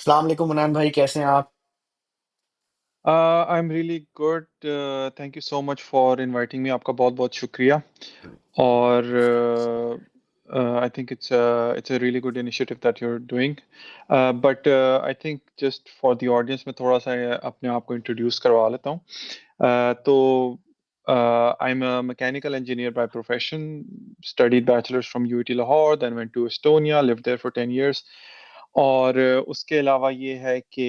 अस्सलाम वालेकुम मुनान भाई, कैसे हैं आप? I'm really good. Thank you so much for inviting me. आपका बहुत बहुत शुक्रिया और I think it's a really good initiative that you're doing. But I think just for the audience मैं थोड़ा सा अपने आप को introduce करवा लेता हूँ. I'm a mechanical engineer by profession. Studied bachelor's from UT Lahore, then went to Estonia, lived there for 10 years. और उसके अलावा ये है कि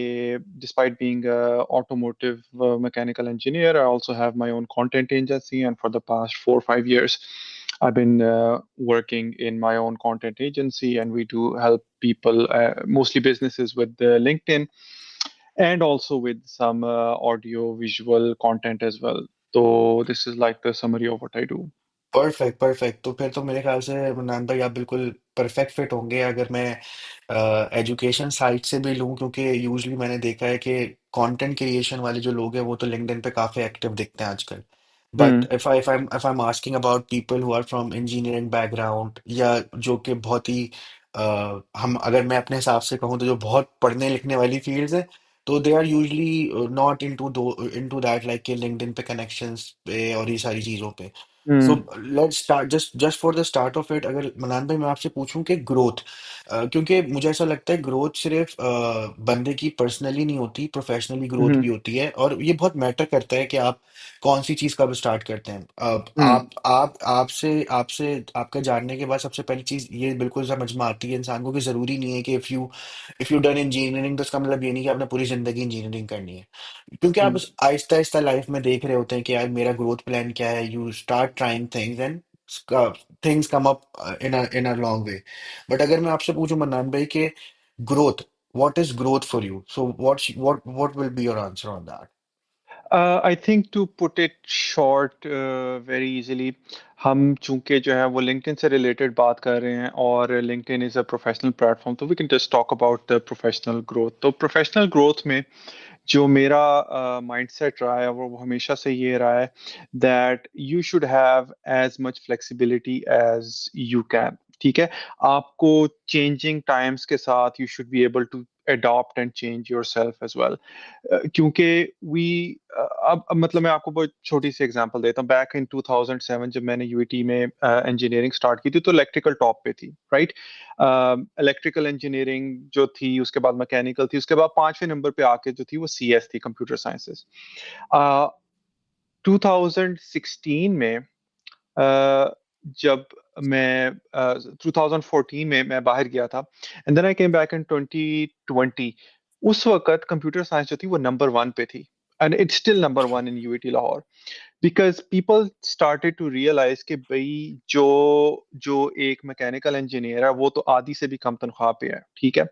despite being a automotive mechanical engineer, I also have my own content agency, and for the past 4 or 5 years, I've been working in my own content agency, and we do help people, mostly businesses, with LinkedIn and also with some audio visual content as well. So this is like the summary of what I do. Perfect perfect. तो फिर तो मेरे ख्याल से मुनान भाई आप बिल्कुल perfect fit होंगे अगर मैं एजुकेशन साइड से भी लूँ, क्योंकि यूजली मैंने देखा है कि कंटेंट क्रिएशन वाले जो लोग हैं वो तो लिंक्डइन पे काफ़ी एक्टिव दिखते हैं आजकल। But Hmm. If I am asking about people who are from engineering background, या जो कि बहुत ही हम अगर मैं अपने हिसाब से कहूँ तो जो बहुत पढ़ने लिखने वाली फील्ड्स है, तो they are usually not into that, like कि लिंक्डइन पे कनेक्शंस पे और ये सारी चीज़ों पे। So Hmm. Let's start just just for the start of it. अगर मनान भाई मैं आपसे पूछूं कि ग्रोथ, क्योंकि मुझे ऐसा लगता है ग्रोथ सिर्फ बंदे की पर्सनली नहीं होती, प्रोफेशनली ग्रोथ Hmm. भी होती है, और ये बहुत मैटर करता है कि आप कौन सी चीज़ कब स्टार्ट करते हैं। Hmm. आप आपसे आपसे आपका जानने के बाद सबसे पहली चीज़ ये बिल्कुल समझ में आती है इंसान को कि ज़रूरी नहीं है कि इफ़ यू डन इंजीनियरिंग तो इसका मतलब ये नहीं कि आपने पूरी ज़िंदगी इंजीनियरिंग करनी है, क्योंकि आप Hmm. उस आहिस्ता आहिस्ता लाइफ में देख रहे होते हैं कि यार मेरा ग्रोथ प्लान क्या है। You start trying things and things come up in a long way. But अगर मैं आपसे पूछूं मन्नान भाई के growth, what is growth for you, so what will be your answer on that? I think to put it short, very easily, हम चूंकि जो है वो LinkedIn से रिलेटेड बात कर रहे हैं और LinkedIn is a professional platform, तो we can just talk about the professional growth. तो प्रोफेशनल ग्रोथ में जो मेरा माइंडसेट रहा है वो हमेशा से ये रहा है that you should have as much flexibility as you can. ठीक है, आपको चेंजिंग टाइम्स के साथ you should be able to adopt and change your self as well. क्योंकि वी अब मतलब मैं आपको बहुत छोटी सी एग्जांपल देता हूँ. बैक इन 2007 जब मैंने यूईटी में इंजीनियरिंग स्टार्ट की थी तो इलेक्ट्रिकल टॉप पे थी, राइट. इलेक्ट्रिकल इंजीनियरिंग जो थी, उसके बाद मैकेनिकल थी, उसके बाद पांचवें नंबर पे आके जो थी वो सीएस थी, कंप्यूटर साइंसेस. 2016 में जब मैं 2014 में मैं बाहर गया था, and then I came back in 2020. उस वक्त कंप्यूटर साइंस जो थी वो नंबर वन पे थी, and it's still number one in UIT Lahore. Because people started to realise कि भाई जो जो एक मैकेनिकल इंजीनियर है वो तो आधी से भी कम तनख्वाह पे है, ठीक है.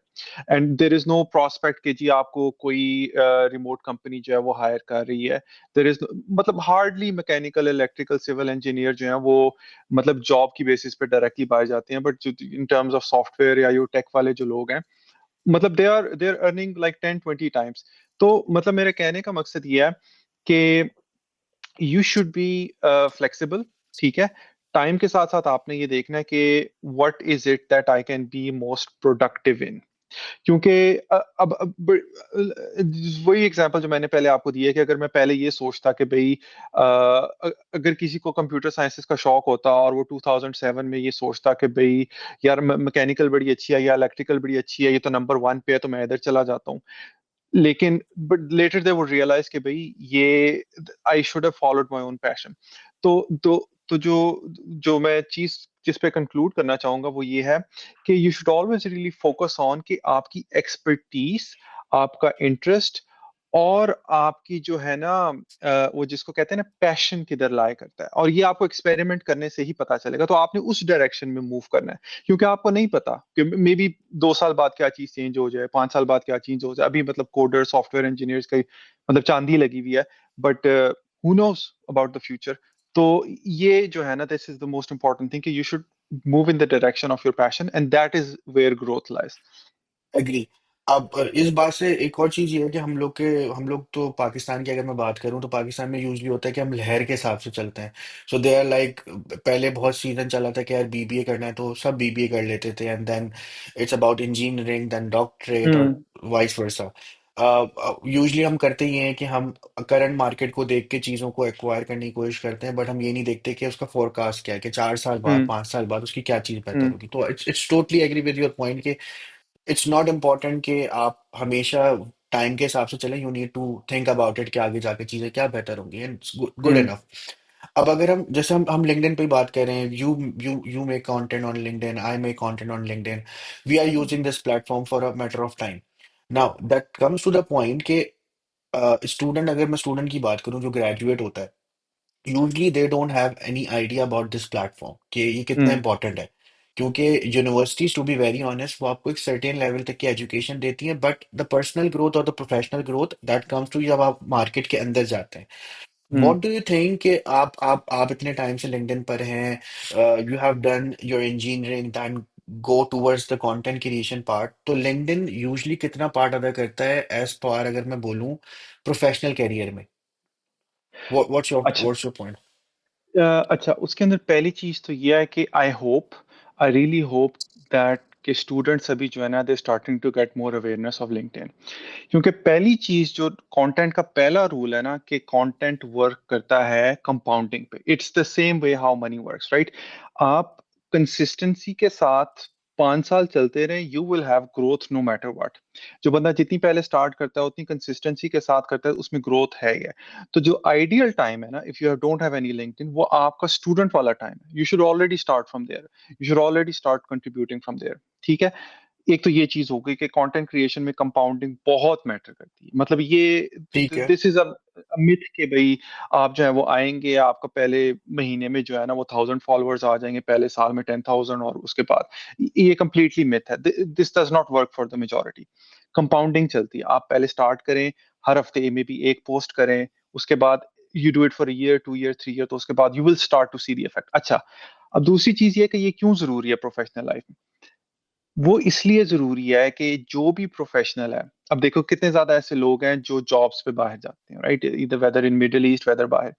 And there is no prospect कि जी आपको कोई रिमोट कंपनी जो है वो हायर कर रही है. देर इज मतलब hardly mechanical, electrical, civil engineer जो है वो मतलब जॉब की बेसिस पे डायरेक्टली पाए जाते हैं. बट जो इन टर्म्स ऑफ सॉफ्टवेयर या यो टेक वाले जो लोग हैं, मतलब they are earning like 10-20 times. तो मतलब मेरे कहने का मकसद ये है कि यू शुड बी फ्लेक्सिबल. ठीक है, टाइम के साथ साथ आपने ये देखना है कि what is it that I can be most productive in. क्योंकि वही एग्जांपल जो मैंने पहले आपको दिया है कि अगर मैं पहले ये सोचता कि भाई अगर किसी को कंप्यूटर साइंसेस का शौक होता और वो 2007 में ये सोचता कि भाई यार मैकेनिकल बड़ी अच्छी है या इलेक्ट्रिकल बड़ी अच्छी है, ये तो नंबर वन पे है, तो मैं इधर चला जाता हूँ. लेकिन but later they would realise कि भाई ये I should have followed my own passion. तो जो जो मैं चीज जिस पे कंक्लूड करना चाहूंगा वो ये है कि you should always really focus on कि आपकी एक्सपर्टीज, आपका इंटरेस्ट और आपकी जो है ना वो जिसको कहते हैं ना पैशन किधर लाया करता है, और ये आपको एक्सपेरिमेंट करने से ही पता चलेगा. तो आपने उस डायरेक्शन में मूव करना है, क्योंकि आपको नहीं पता कि मे बी 2 साल बाद क्या चीज चेंज हो जाए, 5 साल बाद क्या चेंज हो जाए. अभी मतलब कोडर, सॉफ्टवेयर इंजीनियर्स का मतलब चांदी लगी हुई है, but who knows about the future. तो ये जो है ना, this is the most important thing कि you should move in the direction of your passion, and that is where growth lies. Agree. अब इस बात से एक और चीज ये है कि हम लोग तो पाकिस्तान की अगर मैं बात करूं तो पाकिस्तान में यूजली होता है कि हम लहर के हिसाब से चलते हैं। सो दे आर लाइक, पहले बहुत सीजन चला था कि यार बीबीए करना है तो सब बीबीए कर लेते थे, and then it's about engineering then doctorate और हम्म। Vice versa. यूजली हम करते ये हैं कि हम करंट मार्केट को देख के चीज़ों को एक्वायर करने की कोशिश करते हैं, बट हम ये नहीं देखते कि उसका फोरकास्ट क्या है, कि 4 साल बाद हम्म। 5 साल बाद उसकी क्या चीज़ बेहतर हम्म। होगी। तो it's totally agree with your point कि इट्स नॉट इम्पॉर्टेंट कि आप हमेशा टाइम के हिसाब से चलें, you need to think about it कि आगे जाके चीज़ें क्या बेहतर होंगी, एंड गुड हम्म। इनफ। अब अगर हम जैसे हम लिंक्डइन पे बात कर रहे हैं, you make content on LinkedIn, I make content on LinkedIn, we are using this platform for a matter of time. Now that comes to the point कि स्टूडेंट, अगर मैं स्टूडेंट की बात करूं जो ग्रेजुएट होता है, usually they don't have any idea about this platform कि ये कितना हम्म। इंपॉर्टेंट है। क्योंकि universities, to be very honest, वो आपको एक सर्टेन लेवल तक की एजुकेशन देती हैं, बट द पर्सनल ग्रोथ और the professional growth that comes to जब आप मार्केट के अंदर जाते हैं। हम्म। व्हाट डू यू थिंक कि आप इतने टाइम से लिंक्डइन पर हैं, you have done your engineering then go towards the content creation part, तो लिंक्डइन यूजली कितना पार्ट अदा करता है एज पार, अगर मैं बोलूं, प्रोफेशनल कैरियर में? अच्छा। What's your point? अच्छा, उसके अंदर पहली चीज तो ये है कि आई रियली होप दैट कि स्टूडेंट्स अभी जो है ना, they starting to get more awareness of LinkedIn. क्योंकि पहली चीज जो कंटेंट का पहला रूल है ना, कि कंटेंट वर्क करता है कंपाउंडिंग पे। It's the same way how money works, right? आप कंसिस्टेंसी के साथ 5 साल चलते रहे, you will have growth no matter what. जो बंदा जितनी पहले स्टार्ट करता है उतनी कंसिस्टेंसी के साथ करता है, उसमें ग्रोथ है ही है। तो जो आइडियल टाइम है ना, if you don't have any LinkedIn, वो आपका स्टूडेंट वाला टाइम है। You should already start from there, you should already start contributing from there. ठीक है। एक तो ये चीज हो गई कि कंटेंट क्रिएशन में कंपाउंडिंग बहुत मैटर करती है। मतलब ये ठीक है। दिस इज अ मिथ के भाई आप जो है वो आएंगे, आपका पहले महीने में जो है ना वो 1,000 फॉलोअर्स आ जाएंगे, पहले साल में 10,000, और उसके बाद ये कंप्लीटली मिथ है। This does not work for the majority. Compounding चलती है। आप पहले स्टार्ट करें, हर हफ्ते में भी एक पोस्ट करें, उसके बाद you do it for year, 2 year, 3 year, तो उसके बाद you will start to see the effect. अच्छा, अब दूसरी चीज ये कि ये क्यों जरूरी है प्रोफेशनल लाइफ में। वो इसलिए जरूरी है कि जो भी प्रोफेशनल है, अब देखो कितने ज्यादा ऐसे लोग हैं जो जॉब्स पे बाहर जाते हैं, राइट? इधर weather in middle east, weather बाहर।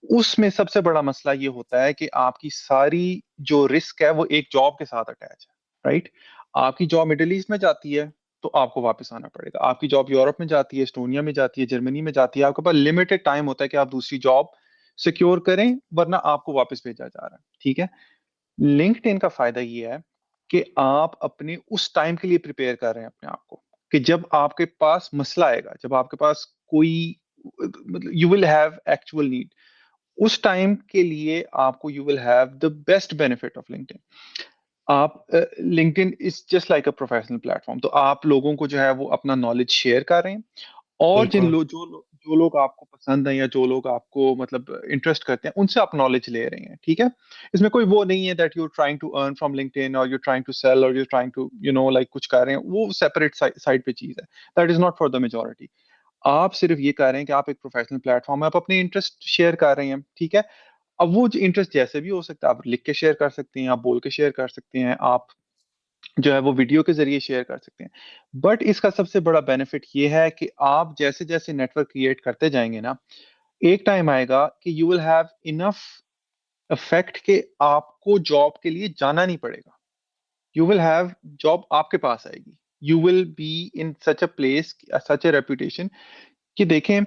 उसमें सबसे बड़ा मसला ये होता है कि आपकी सारी जो रिस्क है वो एक जॉब के साथ अटैच है, राइट? आपकी जॉब मिडिल ईस्ट में जाती है तो आपको वापस आना पड़ेगा। आपकी जॉब यूरोप में जाती है, एस्टोनिया में जाती है, जर्मनी में जाती है, आपके पास लिमिटेड टाइम होता है कि आप दूसरी जॉब सिक्योर करें, वरना आपको वापस भेजा जा रहा है। ठीक है। लिंक्डइन का फायदा ये है कि आप अपने उस टाइम के लिए प्रिपेयर कर रहे हैं अपने आप को, कि जब आपके पास मसला आएगा, जब आपके पास कोई, मतलब you will have actual need, उस टाइम के लिए आपको you will have the best benefit of LinkedIn. आप LinkedIn is just like a professional platform. तो आप लोगों को जो है वो अपना नॉलेज शेयर कर रहे हैं, और बिल्कुल। जो लोग आपको पसंद है या जो लोग आपको मतलब इंटरेस्ट करते हैं, उनसे आप नॉलेज ले रहे हैं। ठीक है। इसमें कोई वो नहीं है that you trying to earn from LinkedIn, और यू ट्राइंग टू सेल, और यू ट्राइंग टू लाइक कुछ कर रहे हैं, वो सेपरेट साइड पे चीज है। That is not for the majority. आप सिर्फ ये कर रहे हैं कि आप एक प्रोफेशनल प्लेटफॉर्म है, आप अपने इंटरेस्ट शेयर कर रहे हैं। ठीक है। अब वो जो इंटरेस्ट जैसे भी हो सकता है, आप लिख के शेयर कर सकते हैं, आप बोल के शेयर कर सकते हैं, आप जो है वो वीडियो के जरिए शेयर कर सकते हैं। बट इसका सबसे बड़ा बेनिफिट ये है कि आप जैसे जैसे नेटवर्क क्रिएट करते जाएंगे ना, एक टाइम आएगा कि you will have enough effect कि आपको जॉब के लिए जाना नहीं पड़ेगा। यू विल हैव जॉब आपके पास आएगी। You will be in such a place, such a reputation, कि देखें,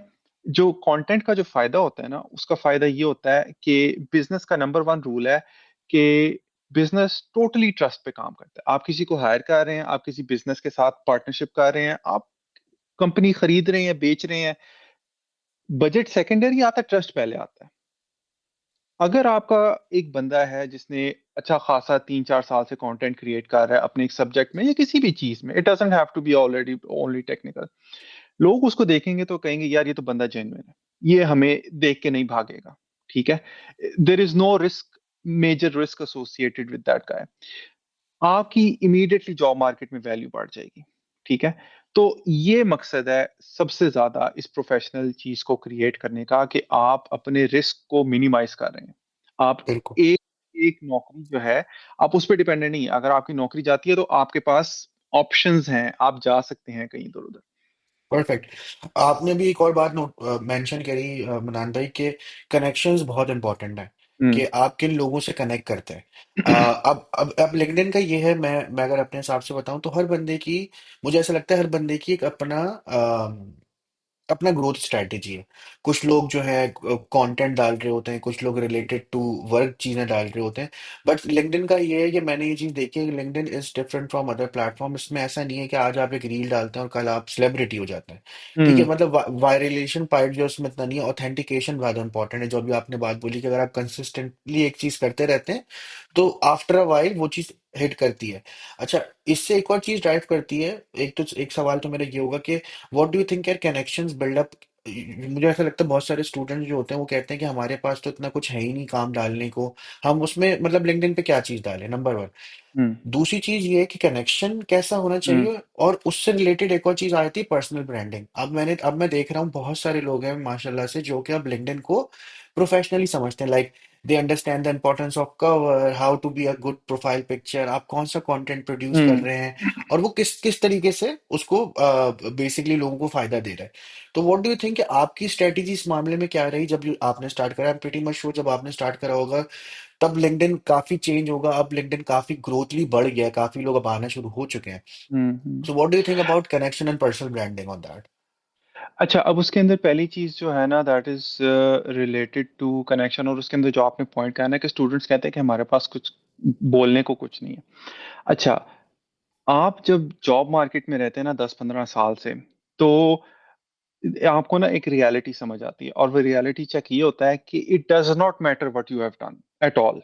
जो कंटेंट का जो फायदा होता है ना, उसका फायदा ये होता है कि बिजनेस का नंबर वन रूल है कि बिजनेस टोटली ट्रस्ट पे काम करता है। आप किसी को हायर कर रहे हैं, आप किसी बिजनेस के साथ पार्टनरशिप कर रहे हैं, आप कंपनी खरीद रहे हैं, बेच रहे हैं, बजट सेकेंडरी आता है, ट्रस्ट पहले आता है। अगर आपका एक बंदा है जिसने अच्छा खासा 3-4 साल से कंटेंट क्रिएट कर रहा है अपने एक सब्जेक्ट में या किसी भी चीज में, it doesn't have to be already only technical, लोग उसको देखेंगे तो कहेंगे यार ये तो बंदा जेन्युइन है, ये हमें देख के नहीं भागेगा। ठीक है। There is no risk, major risk associated with that guy. आपकी इमीडिएटली जॉब मार्केट में वैल्यू बढ़ जाएगी। ठीक है। तो ये मकसद है सबसे ज्यादा इस प्रोफेशनल चीज को क्रिएट करने का, कि आप अपने रिस्क को मिनिमाइज कर रहे हैं। आप बिल्कुल। एक एक नौकरी जो है, आप उस पर डिपेंडेंट नहीं है। अगर आपकी नौकरी जाती है तो आपके पास ऑप्शंस हैं, आप जा सकते हैं कहीं इधर उधर। परफेक्ट। आपने भी एक और बात नोट मेंशन करी मनान भाई, के कनेक्शंस बहुत इंपॉर्टेंट है, हम्म। कि आप किन लोगों से कनेक्ट करते हैं। अब लिंक्डइन का ये है, मैं अगर अपने हिसाब से बताऊं तो हर बंदे की, मुझे ऐसा लगता है हर बंदे की एक अपना ग्रोथ स्ट्रैटेजी है। कुछ लोग जो है कंटेंट डाल रहे होते हैं, कुछ लोग रिलेटेड टू वर्क चीजें डाल रहे होते हैं। बट लिंक्डइन का ये है कि मैंने ये चीज देखी है, LinkedIn is different from other platform. इसमें ऐसा नहीं है कि आज आप एक रील डालते हैं और कल आप सेलिब्रिटी हो जाते हैं। ठीक है, हम्म। मतलब वायरलेशन पार्ट जो उसमें इतना नहीं है, ऑथेंटिकेशन ज्यादा इंपॉर्टेंट है। जो अभी आपने बात बोली कि अगर आप कंसिस्टेंटली एक चीज करते रहते हैं तो आफ्टर अ वाइल वो चीज हिट करती है। अच्छा, इससे एक और चीज ड्राइव करती है। एक सवाल तो मेरा ये होगा कि व्हाट डू यू थिंक यार, कनेक्शंस बिल्डअप, मुझे ऐसा लगता है बहुत सारे स्टूडेंट जो होते हैं वो कहते हैं कि हमारे पास तो इतना कुछ है ही नहीं काम डालने को, हम उसमें मतलब लिंक्डइन पे क्या चीज डालें, नंबर वन। हम्म। दूसरी चीज ये है कि कनेक्शन कैसा होना हम्म। चाहिए, और उससे रिलेटेड एक और चीज आ जाती है पर्सनल ब्रांडिंग। अब मैं देख रहा हूँ बहुत सारे लोग हैं माशाल्लाह से जो कि अब लिंक्डइन को प्रोफेशनली समझते हैं। Like they understand the importance of cover, how to be a good profile picture, आप कौन सा कंटेंट प्रोड्यूस कर हम्म। रहे हैं, और वो किस किस तरीके से उसको बेसिकली लोगों को फायदा दे रहा है। तो व्हाट डू यू थिंक, आपकी स्ट्रेटेजी इस मामले में क्या रही जब आपने स्टार्ट करा? आई एम प्रीटी मच श्योर जब आपने स्टार्ट करा होगा तब लिंक्डइन काफी चेंज होगा, अब लिंक्डइन काफी ग्रोथली बढ़ गया है, काफी लोग अब आना शुरू हो चुके हैं। Hmm. So what do you think about connection and personal branding on that? अच्छा, अब उसके अंदर पहली चीज जो है ना, that is related to connection, और उसके अंदर जो आपने पॉइंट कहा ना कि स्टूडेंट्स कहते हैं कि हमारे पास कुछ बोलने को कुछ नहीं है। अच्छा, आप जब जॉब मार्केट में रहते हैं ना 10-15 साल से, तो आपको ना एक रियलिटी समझ आती है, और वो रियलिटी चेक ये होता है कि it does not matter what you have done at all,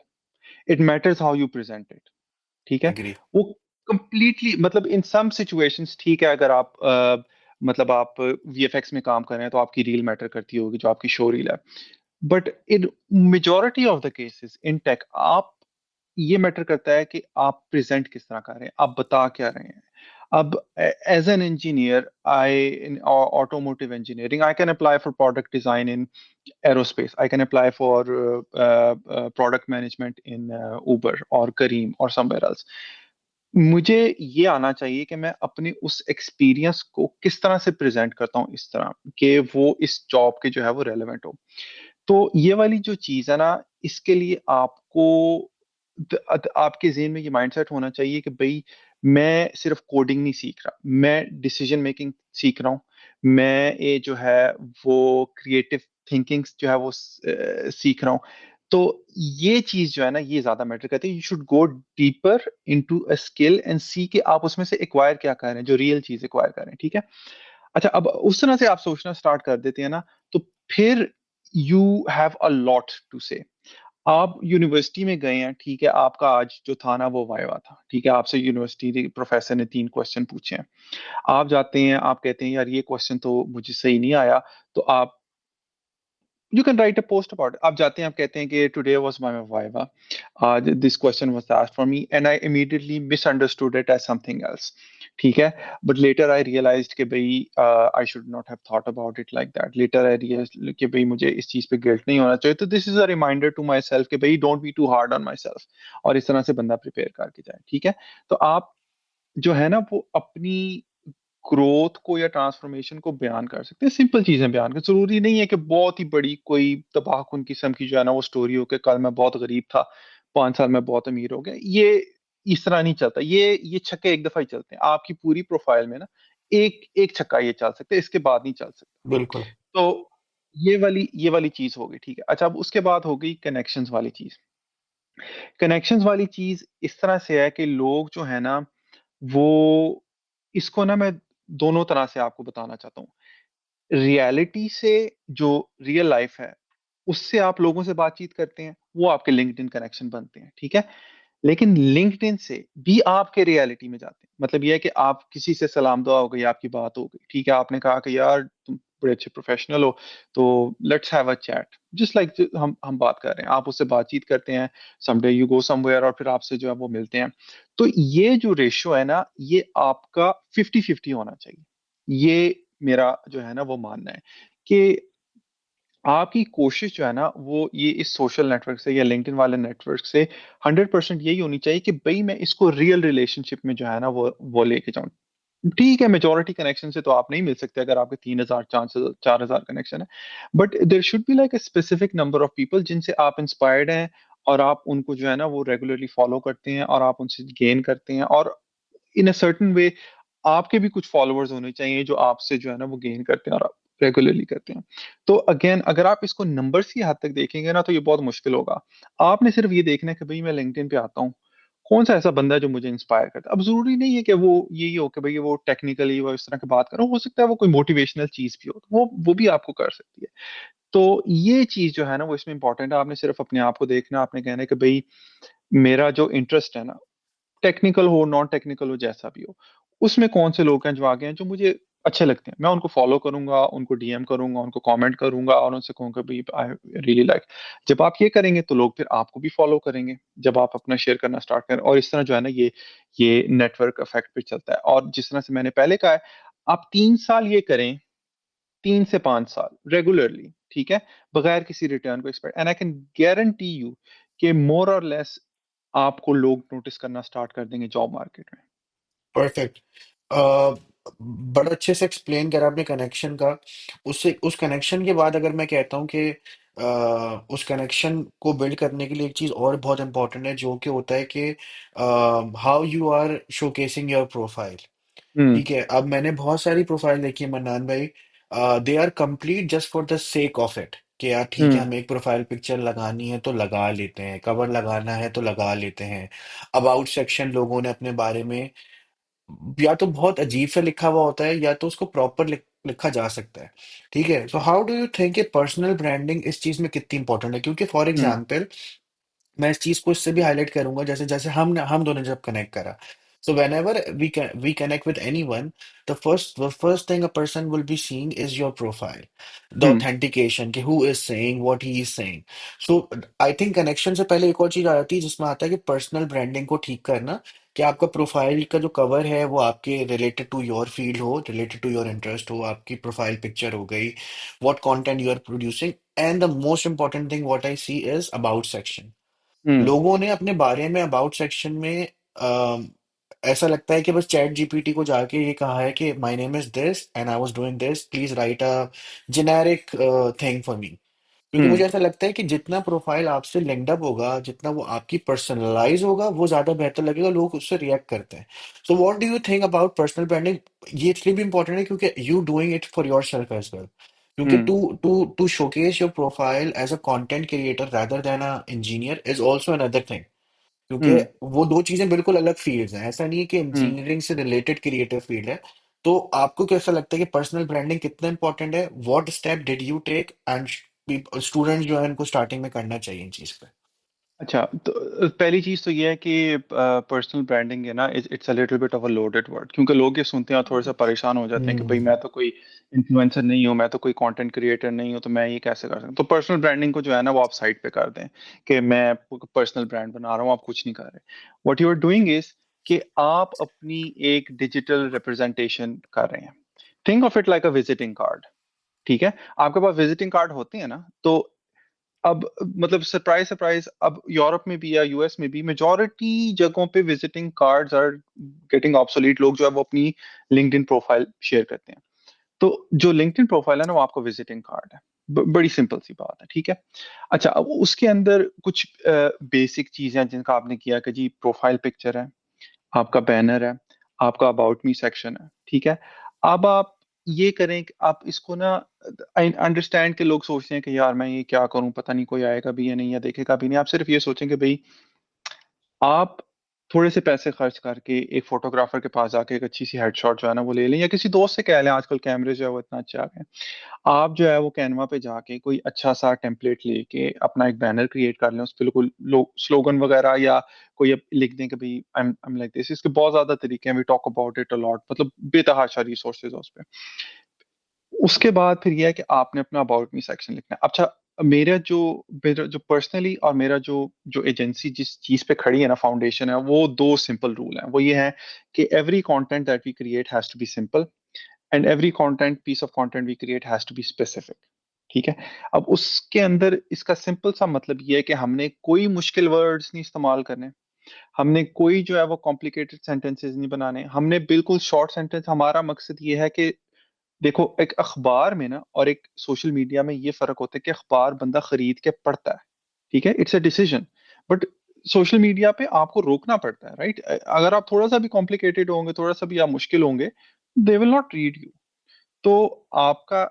it matters how you present it. ठीक है। एग्री। वो कंप्लीटली, मतलब इन सम सिचुएशंस ठीक है, अगर आप मतलब आप वीएफएक्स में काम कर रहे हैं तो आपकी रील मैटर करती होगी, जो आपकी शो रील है। But in majority of the cases in tech, आप, ये मैटर करता है कि आप प्रेजेंट किस तरह कर रहे हैं, आप बता क्या रहे हैं। अब as an engineer, I in automotive engineering, I can apply for product design in aerospace, I can apply for product management in Uber or Careem or somewhere else। मुझे ये आना चाहिए कि मैं अपने उस एक्सपीरियंस को किस तरह से प्रेजेंट करता हूँ, इस तरह कि वो इस जॉब के जो है वो रेलेवेंट हो। तो ये वाली जो चीज है ना, इसके लिए आपको आपके ज़हन में ये माइंडसेट होना चाहिए कि भाई, मैं सिर्फ कोडिंग नहीं सीख रहा, मैं डिसीजन मेकिंग सीख रहा हूँ। मैं ये जो है वो क्रिएटिव थिंकिंग जो है वो सीख रहा हूँ। तो ये चीज जो है ना, ये ज्यादा मैटर करती है। You should go deeper into a skill and see कि आप उसमें से एक्वायर क्या कर रहे हैं, जो रियल चीज एक्वायर कर रहे हैं। ठीक है। अच्छा, अब उस तरह से आप सोचना स्टार्ट कर देते हैं ना, तो फिर you have a lot to say. आप यूनिवर्सिटी में गए हैं, ठीक है, आपका आज जो था ना वो वाइवा था, ठीक है, आपसे यूनिवर्सिटी प्रोफेसर ने 3 क्वेश्चन पूछे हैं। आप जाते हैं, आप कहते हैं यार ये क्वेश्चन तो मुझे सही नहीं आया, तो आप, you can write a post about. आप जाते हैं, आप कहते हैं कि today was my viva, this question was asked for me and I immediately misunderstood it as something else. ठीक है। बट लेटर आई रियलाइज्ड कि भाई, I should not have thought about it like that. Later I realised कि भाई मुझे इस चीज पे गिल्ट नहीं होना चाहिए। तो this is a reminder to myself कि भाई, don't be too hard on myself, और इस तरह से बंदा प्रिपेयर करके जाए। ठीक है। तो आप जो है ना वो अपनी ग्रोथ को या ट्रांसफॉर्मेशन को बयान कर सकते हैं, सिंपल चीजें बयान कर। जरूरी नहीं है कि बहुत ही बड़ी कोई तबाहकुन किस्म की जो है ना वो स्टोरी हो कि कल मैं बहुत गरीब था, 5 साल में बहुत अमीर हो गया। ये इस तरह नहीं चलता। ये छक्के एक दफा ही चलते हैं आपकी पूरी प्रोफाइल में ना। एक एक छक्का ये चल सकता है, इसके बाद नहीं चल सकता। बिल्कुल। तो ये वाली चीज हो गई। ठीक है। अच्छा, अब उसके बाद हो गई कनेक्शंस वाली चीज। कनेक्शंस वाली चीज इस तरह से है कि लोग जो है ना वो, इसको ना मैं दोनों तरह से आपको बताना चाहता हूँ। रियलिटी से, जो रियल लाइफ है, उससे आप लोगों से बातचीत करते हैं, वो आपके लिंक्डइन कनेक्शन बनते हैं। ठीक है। लेकिन लिंक्डइन से भी आपके रियलिटी में जाते हैं। मतलब ये है कि आप किसी से सलाम दुआ हो गई, आपकी बात हो गई, ठीक है, आपने कहा कि यार तुम बड़े अच्छे प्रोफेशनल हो, तो let's have a chat, just like हम बात कर रहे हैं, आप उससे बातचीत करते हैं। समडे यू गो समवेयर, और फिर आपसे जो है वो मिलते हैं। तो ये जो रेशियो है ना, ये आपका 50-50 होना चाहिए। ये मेरा जो है ना वो मानना है कि आपकी कोशिश जो है ना वो ये इस सोशल नेटवर्क से या लिंक्डइन वाले नेटवर्क से 100% यही होनी चाहिए कि भाई मैं इसको रियल रिलेशनशिप में जो है ना वो लेके जाऊं। ठीक है, मेजोरिटी कनेक्शन से तो आप नहीं मिल सकते अगर आपके 3,000 4,000 कनेक्शन है, but there should be like a specific number of people जिनसे आप इंस्पायर्ड हैं और आप उनको जो है ना वो रेगुलरली फॉलो करते हैं और आप उनसे गेन करते हैं, और इन अ सर्टन वे आपके भी कुछ फॉलोअर्स होने चाहिए जो आपसे जो है ना वो गेन करते हैं और आप रेगुलरली करते हैं। तो अगेन अगर आप इसको नंबर्स की हद तक देखेंगे ना तो ये बहुत मुश्किल होगा। आपने सिर्फ ये देखना है कि भाई मैं लिंक्डइन पे आता हूँ, कौन सा ऐसा बंदा है जो मुझे इंस्पायर करता है। अब जरूरी नहीं है कि वो यही हो कि भाई वो टेक्निकली वो इस तरह की बात करो, हो सकता है वो कोई मोटिवेशनल चीज भी हो, तो वो भी आपको कर सकती है। तो ये चीज जो है ना वो इसमें इंपॉर्टेंट है। आपने सिर्फ अपने आप को देखना, आपने कहना है कि भाई मेरा जो इंटरेस्ट है ना, टेक्निकल हो नॉन टेक्निकल हो जैसा भी हो, उसमें कौन से लोग हैं जो आगे हैं जो मुझे अच्छे लगते हैं, मैं उनको फॉलो करूंगा, उनको डीएम करूंगा, उनको कमेंट करूंगा और उनसे कहूंगा भाई आई रियली लाइक। जब आप ये करेंगे तो लोग फिर आपको भी फॉलो करेंगे जब आप अपना शेयर करना स्टार्ट करें, और इस तरह जो है ना ये नेटवर्क इफेक्ट पे चलता है। और जिस तरह से मैंने पहले कहा है, आप 3 साल ये करें, 3 से 5 साल रेगुलरली, ठीक है, बगैर किसी रिटर्न को expect, and I can guarantee you कि मोर और लेस आपको लोग नोटिस करना स्टार्ट कर देंगे जॉब मार्केट में। परफेक्ट। बड़ा अच्छे से एक्सप्लेन करा आपने कनेक्शन का। उससे उस कनेक्शन के बाद अगर मैं कहता हूँ कि उस कनेक्शन को बिल्ड करने के लिए एक चीज़ और बहुत इंपॉर्टेंट है जो कि होता है कि how you are showcasing your profile. Hmm. ठीक है, अब मैंने बहुत सारी प्रोफाइल देखी है मन्नान भाई। They are complete just for the sake of it कि यार ठीक है, हम्म। हमें एक प्रोफाइल पिक्चर लगानी है तो लगा लेते हैं, कवर लगाना है तो लगा लेते हैं। अबाउट सेक्शन लोगों ने अपने बारे में या तो बहुत अजीब सा लिखा हुआ होता है या तो उसको प्रॉपर लिखा जा सकता है। ठीक है, so how do you think कि पर्सनल ब्रांडिंग इस चीज में कितनी इंपॉर्टेंट है? क्योंकि फॉर हम्म। एग्जांपल मैं इस चीज को इससे भी हाईलाइट करूंगा, जैसे जैसे हम दोनों जब कनेक्ट करा, so whenever we connect with anyone, the first thing a person will be seeing is your profile, the hmm. Authentication कि who is saying what he is saying. So I think connection से पहले एक और चीज आ जाती है जिसमें आता है कि पर्सनल ब्रांडिंग को ठीक करना, कि आपका प्रोफाइल का जो कवर है वो आपके रिलेटेड टू योर फील्ड हो, रिलेटेड टू योर इंटरेस्ट हो, आपकी प्रोफाइल पिक्चर हो गई, what content you are producing, and the most important thing what I see is about section. Hmm. लोगों ने अपने बारे में अबाउट सेक्शन में ऐसा लगता है कि बस चैट जीपीटी को जाके ये कहा है कि my name is this and I was doing this, please right a generic thing for me. क्योंकि हम्म। मुझे ऐसा लगता है कि जितना प्रोफाइल आपसे लिंक्ड अप होगा, जितना वो आपकी पर्सनलाइज होगा, वो ज्यादा बेहतर लगेगा, लोग उससे रिएक्ट करते हैं। So what do you think about personal branding? ये इसलिए भी इंपॉर्टेंट है क्योंकि you doing it for your self as well, क्योंकि hmm. To showcase your profile as a content creator rather than an engineer is also another thing. क्योंकि हम्म। वो दो चीजें बिल्कुल अलग फील्ड्स हैं, ऐसा नहीं है कि हम्म। इंजीनियरिंग से रिलेटेड क्रिएटिव फील्ड है। तो आपको कैसा लगता है कि पर्सनल ब्रांडिंग कितना इंपॉर्टेंट है? What step did you take and student जो है उनको स्टार्टिंग में करना चाहिए इन चीज पे? अच्छा, तो पहली चीज तो ये है कि पर्सनल ब्रांडिंग है ना, it's a little bit of a loaded word, क्योंकि लोग ये सुनते हैं और थोड़े सा परेशान हो जाते हैं कि भाई हम्म। मैं तो कोई इन्फ्लुएंसर नहीं हूँ, मैं तो कोई कंटेंट क्रिएटर नहीं हूँ, तो मैं ये कैसे कर सकता हूँ। तो पर्सनल ब्रांडिंग को जो है ना वो आप साइड पे कर दें कि मैं पर्सनल ब्रांड बना रहा हूँ, आप कुछ नहीं कर रहे। What you are doing is कि आप अपनी एक डिजिटल रिप्रेजेंटेशन कर रहे हैं। Think of it like a visiting card. ठीक है, आपके पास विजिटिंग कार्ड होते हैं ना, तो अब मतलब सरप्राइज सरप्राइज, अब यूरोप में भी या यूएस में भी मेजोरिटी जगहों पे visiting cards are getting obsolete. लोग जो है वो अपनी लिंक्डइन प्रोफाइल शेयर करते हैं। तो जो लिंक्डइन प्रोफाइल है ना वो आपका विजिटिंग कार्ड है। बड़ी सिंपल सी बात है, ठीक है। अच्छा, अब उसके अंदर कुछ बेसिक चीजें हैं जिनका आपने किया कि जी प्रोफाइल पिक्चर है, आपका बैनर है, आपका अबाउट मी सेक्शन है, ठीक है। अब आप ये करें कि आप इसको ना, आई अंडरस्टैंड के लोग सोचते हैं कि यार मैं ये क्या करूं, पता नहीं कोई आएगा भी या नहीं या देखेगा भी नहीं। आप सिर्फ ये सोचें कि भाई आप थोड़े से पैसे खर्च करके एक फोटोग्राफर के पास जाके एक अच्छी सी हेडशॉट जो है ना वो ले लें, या किसी दोस्त से कह लें, आजकल कैमरे जो है वो इतना अच्छे आ गए। आप जो है वो कैनवा पे जाके कोई अच्छा सा टेम्पलेट लेके अपना एक बैनर क्रिएट कर लें, उस पर बिल्कुल लोग स्लोगन वगैरह या कोई अब लिख दें कि भाई आई एम लाइक दिस। इसके बहुत ज्यादा तरीके हैं, we talk about it a lot, मतलब बेतहाशा रिसोर्सेज है उस पे। उसके बाद फिर यह है कि आपने अपना अबाउट मी सेक्शन लिखना है। अच्छा, मेरा जो पर्सनली और मेरा जो जो एजेंसी जिस चीज पे खड़ी है ना, फाउंडेशन है, वो दो सिंपल रूल हैं। वो ये है कि every content that we create has to be simple, and every content piece of content we create has to be specific. ठीक है। अब उसके अंदर इसका सिंपल सा मतलब ये है कि हमने कोई मुश्किल वर्ड्स नहीं इस्तेमाल करने, हमने कोई जो है वो कॉम्प्लिकेटेड सेंटेंसेस नहीं बनाने, हमने बिल्कुल शॉर्ट सेंटेंस। हमारा मकसद ये है कि देखो, एक अखबार में ना और एक सोशल मीडिया में ये फर्क होता है कि अखबार बंदा खरीद के पढ़ता है, ठीक है, it's a decision. But social media पे आपको रोकना पड़ता है, राइट? अगर आप थोड़ा सा भी कॉम्प्लिकेटेड होंगे, थोड़ा सा भी आप मुश्किल होंगे, they will not read you. तो आपका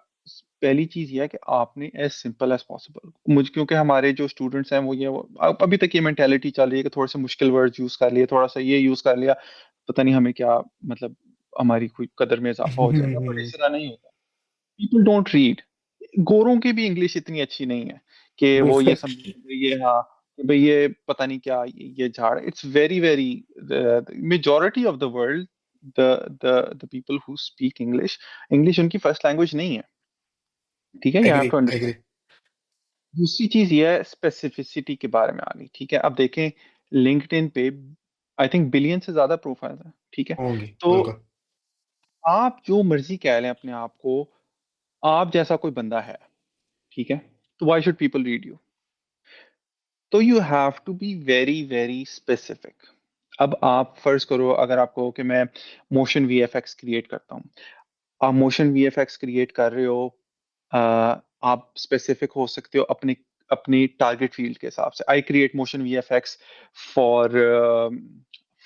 पहली चीज ये है कि आपने एज सिंपल एज पॉसिबल, मुझे क्योंकि हमारे जो स्टूडेंट्स हैं वो अभी तक ये मेंटेलिटी चल रही है कि थोड़े से मुश्किल वर्ड्स यूज कर लिए, थोड़ा सा ये यूज कर लिया, पता नहीं हमें क्या मतलब हमारी कोई कदर में इजाफा हो जाएगा, बट इस तरह नहीं होता। People don't read. गोरों की भी इंग्लिश इतनी अच्छी नहीं है कि वो ये बिल्कुल। समझे कि ये, हाँ, कि भाई ये पता नहीं क्या, ये झाड़, it's very very, majority of the world, the the people who speak English, English उनकी फर्स्ट लैंग्वेज नहीं है, ठीक है, you have agree to agree. Understand. दूसरी चीज ये है स्पेसिफिसिटी के बारे में आ गई, ठीक है। अब देखें, लिंक्डइन पे आई थिंक बिलियन से ज्यादा प्रोफाइल है, ठीक है। होंगी तो बिल्कुल। आप जो मर्जी कह लें अपने आप को, आप जैसा कोई बंदा है, ठीक है, तो why should people read you? तो you have to be very very specific. अब आप फर्ज करो, अगर आप कहो कि मैं मोशन वीएफएक्स क्रिएट करता हूँ, आप मोशन वीएफएक्स क्रिएट कर रहे हो, अ, आप स्पेसिफिक हो सकते हो अपनी अपनी टारगेट फील्ड के हिसाब से। आई create motion VFX for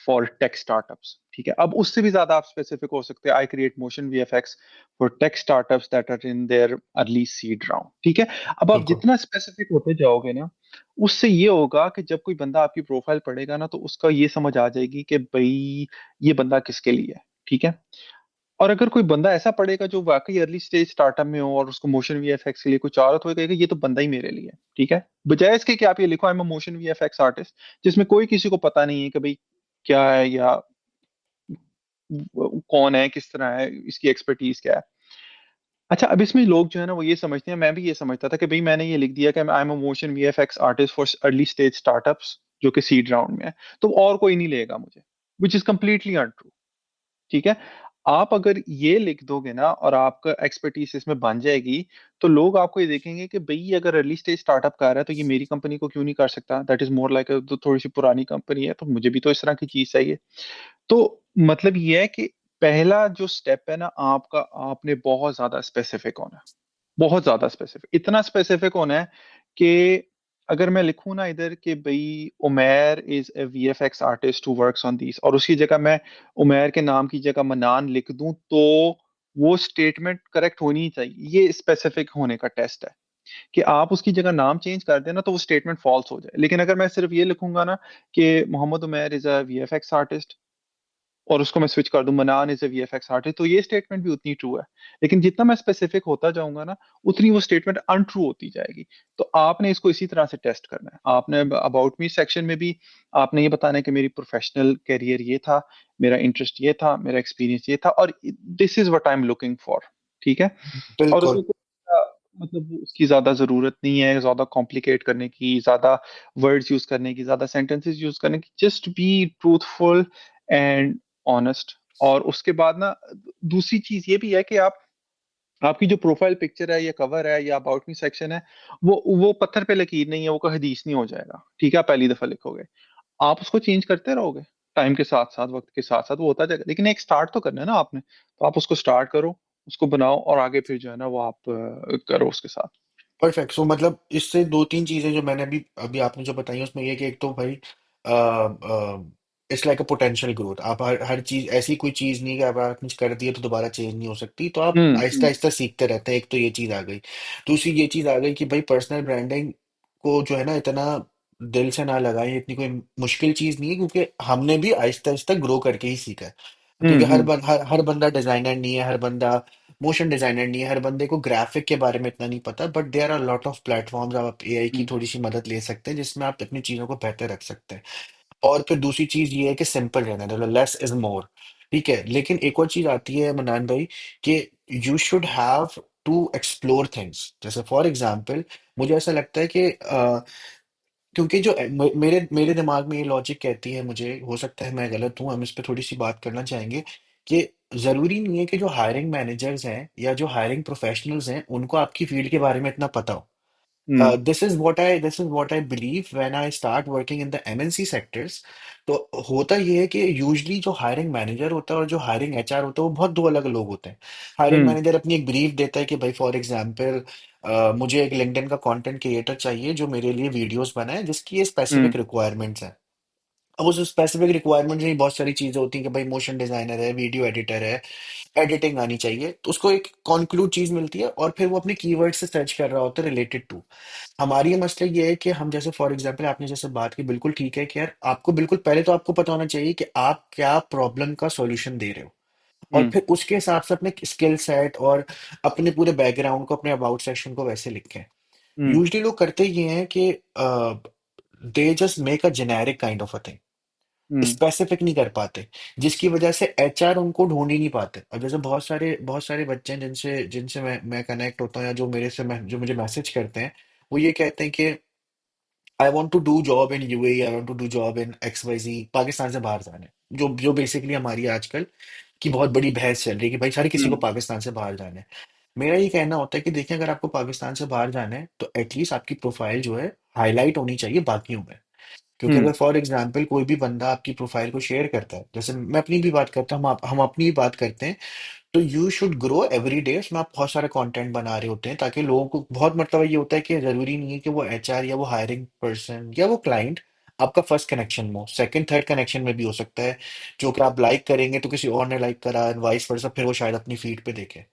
for tech startups, ठीक है। अब उससे भी ज्यादा आप स्पेसिफिक हो सकते हैं, I create motion VFX for tech startups that are in their early seed round, ठीक है। अब आप बिल्कुल जितना स्पेसिफिक होते जाओगे ना, उससे ये होगा कि जब कोई बंदा आपकी प्रोफाइल पढ़ेगा ना, तो उसका ये समझ आ जाएगी कि भाई ये बंदा किसके लिए है, ठीक है। और अगर कोई बंदा ऐसा पढ़ेगा जो वाकई अर्ली स्टेज स्टार्टअप में हो और उसको मोशन वीएफएक्स के लिए कुछ चाह रहा, तो वो कहेगा ये तो बंदा ही मेरे लिए है, ठीक है। बजाय इसके कि आप ये लिखो, I am a motion VFX artist, जिसमें कोई किसी को पता नहीं है कि भाई क्या है, या कौन है, किस तरह है, इसकी एक्सपर्टीज क्या है। अच्छा, अब इसमें लोग जो है ना वो ये समझते हैं, मैं भी ये समझता था कि भाई मैंने ये लिख दिया कि I am a motion VFX artist for early stage startups जो कि सीड राउंड में है, तो और कोई नहीं लेगा मुझे, विच इज कंप्लीटली अनट्रू, ठीक है। आप अगर ये लिख दोगे ना और आपका एक्सपर्टीज इसमें बन जाएगी, तो लोग आपको ये देखेंगे कि भाई ये अगर अर्ली स्टेज स्टार्टअप कर रहा है तो ये मेरी कंपनी को क्यों नहीं कर सकता, दैट इज मोर लाइक, तो थोड़ी सी पुरानी कंपनी है तो मुझे भी तो इस तरह की चीज चाहिए। तो मतलब ये है कि पहला जो स्टेप है ना आपका, आपने बहुत ज्यादा स्पेसिफिक होना है, बहुत ज्यादा स्पेसिफिक, इतना स्पेसिफिक होना है कि अगर मैं लिखूं ना इधर कि भाई Umer is a VFX artist who works on this, और उसकी जगह मैं उमेर के नाम की जगह मनान लिख दूं, तो वो स्टेटमेंट करेक्ट होनी ही चाहिए। ये स्पेसिफिक होने का टेस्ट है कि आप उसकी जगह नाम चेंज कर देना तो वो स्टेटमेंट फॉल्स हो जाए। लेकिन अगर मैं सिर्फ ये लिखूंगा ना कि मोहम्मद उमेर इज अ वीएफएक्स आर्टिस्ट, और उसको मैं स्विच कर दूं मनान इज ए वीएफएक्स आर्टिस्ट, तो ये स्टेटमेंट भी उतनी ट्रू है। लेकिन जितना मैं स्पेसिफिक होता जाऊंगा ना, उतनी वो स्टेटमेंट अनट्रू होती जाएगी। तो आपने इसको इसी तरह से टेस्ट करना है। आपने अबाउट मी सेक्शन में भी आपने ये बताना है कि मेरी प्रोफेशनल करियर ये था, मेरा इंटरेस्ट ये था, मेरा एक्सपीरियंस ये था, और this is what I am looking for, ठीक है। और बिल्कुल। उसमें मतलब उसकी ज्यादा जरूरत नहीं है ज्यादा कॉम्प्लिकेट करने की, ज्यादा वर्ड्स यूज करने की, ज्यादा सेंटेंसेस यूज करने की, just be truthful and honest. और उसके बाद ना दूसरी चीज ये भी है कि आप, आपकी जो प्रोफाइल पिक्चर है या कवर है या अबाउट मी सेक्शन है, वो पत्थर पे लकीर नहीं है, वो कोई हदीस नहीं हो जाएगा, ठीक है। आप पहली दफा लिखोगे, आप उसको चेंज करते रहोगे टाइम के साथ साथ, वक्त के साथ साथ वो होता जाएगा, लेकिन एक स्टार्ट तो करना है ना आपने, तो आप उसको स्टार्ट करो, उसको बनाओ, और आगे फिर जो है ना वो आप करो उसके साथ। परफेक्ट। सो मतलब इससे दो तीन चीजें जो मैंने अभी अभी आपने जो बताई उसमें ये कि एक तो भाई it's like a potential growth. आप हर चीज ऐसी कोई चीज नहीं है कि आप आपने कर दिया तो दोबारा चेंज नहीं हो सकती, तो आप आहिस्ता आहिस्ता सीखते रहते हैं। एक तो ये चीज आ गई। दूसरी ये चीज आ गई कि भाई पर्सनल ब्रांडिंग को जो है ना इतना दिल से ना लगाएं, इतनी कोई मुश्किल चीज नहीं है, क्योंकि हमने भी आहिस्ता आहिस्ता ग्रो करके ही सीखा है। क्योंकि हम्म हर बंदा डिजाइनर नहीं है, हर बंदा मोशन डिजाइनर नहीं है, हर बंदे को ग्राफिक के बारे में इतना नहीं पता, but there are lot of platforms, आप एआई की हम्म थोड़ी सी मदद ले सकते हैं जिसमें आप अपनी चीजों को बेहतर रख सकते हैं। और फिर दूसरी चीज ये है कि सिंपल रहना, मतलब लेस इज मोर। ठीक है, लेकिन एक और चीज आती है मनान भाई कि you should have to explore things. जैसे फॉर एग्जाम्पल मुझे ऐसा लगता है कि क्योंकि जो मेरे मेरे दिमाग में ये लॉजिक कहती है, मुझे हो सकता है मैं गलत हूँ, हम इस पे थोड़ी सी बात करना चाहेंगे कि जरूरी नहीं है कि जो हायरिंग मैनेजर्स हैं या जो हायरिंग प्रोफेशनल्स हैं उनको आपकी फील्ड के बारे में इतना पता हो। हम्म। This is what I believe when I start working in the MNC sectors। तो होता ये है कि यूजली जो हायरिंग मैनेजर होता है और जो हायरिंग एचआर होता है वो बहुत दो अलग लोग होते हैं। हायरिंग हम्म। मैनेजर अपनी एक ब्रीफ देता है कि भाई फॉर एग्जांपल मुझे एक लिंक्डइन का कंटेंट क्रिएटर चाहिए जो मेरे लिए वीडियोस बनाए जिसकी ये हम्म। स्पेसिफिक रिक्वायरमेंट्स हैं। अब उस स्पेसिफिक रिक्वायरमेंट में बहुत सारी चीजें होती हैं कि भाई मोशन डिजाइनर है, वीडियो एडिटर है, एडिटिंग आनी चाहिए, तो उसको एक कॉन्क्लूड चीज मिलती है और फिर वो अपने कीवर्ड से सर्च कर रहा होता है रिलेटेड टू। हमारी ये मसला ये है कि हम जैसे फॉर एग्जांपल आपने जैसे बात की बिल्कुल ठीक है कि यार आपको बिल्कुल पहले तो आपको पता होना चाहिए कि आप क्या प्रॉब्लम का सॉल्यूशन दे रहे हो, और हम्म। फिर उसके हिसाब से अपने स्किल सेट और अपने पूरे बैकग्राउंड को अपने अबाउट सेक्शन को वैसे लिखें। हम्म। यूजली लोग करते ये हैं कि they just make a generic kind of a thing, hmm. Specific नहीं कर पाते, जिसकी वजह से एचआर उनको ढूंढ ही नहीं पाते। और जैसे बहुत सारे बच्चे हैं जिनसे जिनसे मैं कनेक्ट होता हूँ या जो मेरे से जो मुझे मैसेज करते हैं, वो ये कहते हैं कि I want to do job in UAE, I want to do job in XYZ, Pakistan से बाहर जाने, जो जो बेसिकली हमारी आजकल की बहुत बड़ी बहस चल रही है कि भाई हर किसी को हम्म। पाकिस्तान से बाहर जाना है। मेरा ये कहना होता है कि देखिए अगर आपको पाकिस्तान से बाहर जाना है तो एटलीस्ट आपकी प्रोफाइल जो है हाईलाइट होनी चाहिए बाकियों में। क्योंकि हम्म। अगर फॉर एग्जाम्पल कोई भी बंदा आपकी प्रोफाइल को शेयर करता है, जैसे मैं अपनी भी बात करता हूँ, हम अपनी भी बात करते हैं, तो you should grow every day. उसमें आप बहुत सारे कंटेंट बना रहे होते हैं ताकि लोगों को बहुत मतलब ये होता है कि जरूरी नहीं है कि वो एचआर या वो हायरिंग पर्सन या वो क्लाइंट आपका फर्स्ट कनेक्शन हो, सेकंड थर्ड कनेक्शन में भी हो सकता है। जो कि आप लाइक करेंगे तो किसी और ने लाइक करा, वाइस वर्सा, फिर वो शायद अपनी फीड पे देखे।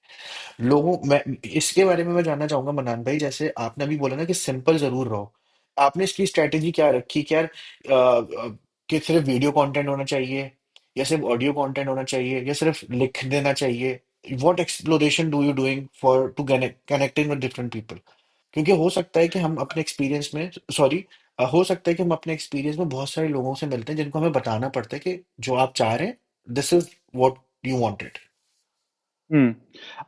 लोगों मैं इसके बारे में मैं जानना चाहूंगा मनान भाई, जैसे आपने अभी बोला ना कि सिंपल जरूर रहो, आपने इसकी स्ट्रेटेजी क्या रखी कि यार कि सिर्फ वीडियो कंटेंट होना चाहिए या सिर्फ ऑडियो कंटेंट होना चाहिए या सिर्फ लिख देना चाहिए? What exploration do you doing for to connecting with different people? क्योंकि हो सकता है कि हम अपने एक्सपीरियंस में, सॉरी, हो सकता है कि हम अपने एक्सपीरियंस में बहुत सारे लोगों से मिलते हैं जिनको हमें बताना पड़ता है कि जो आप चाह रहे हैं this is what you wanted. Hmm.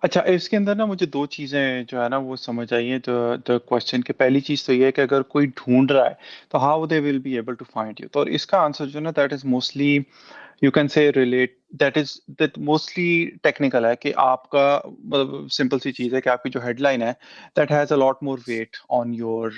अच्छा, इसके अंदर ना मुझे दो चीजें जो है ना वो समझ आई हैं। द क्वेश्चन की पहली चीज तो ये है कि अगर कोई ढूंढ रहा है तो how they will be able to find you. तो और इसका आंसर जो है ना that is mostly, you can say relate, that mostly technical है। कि आपका मतलब सिंपल सी चीज है कि आपकी जो हेडलाइन है that has a lot more weight on your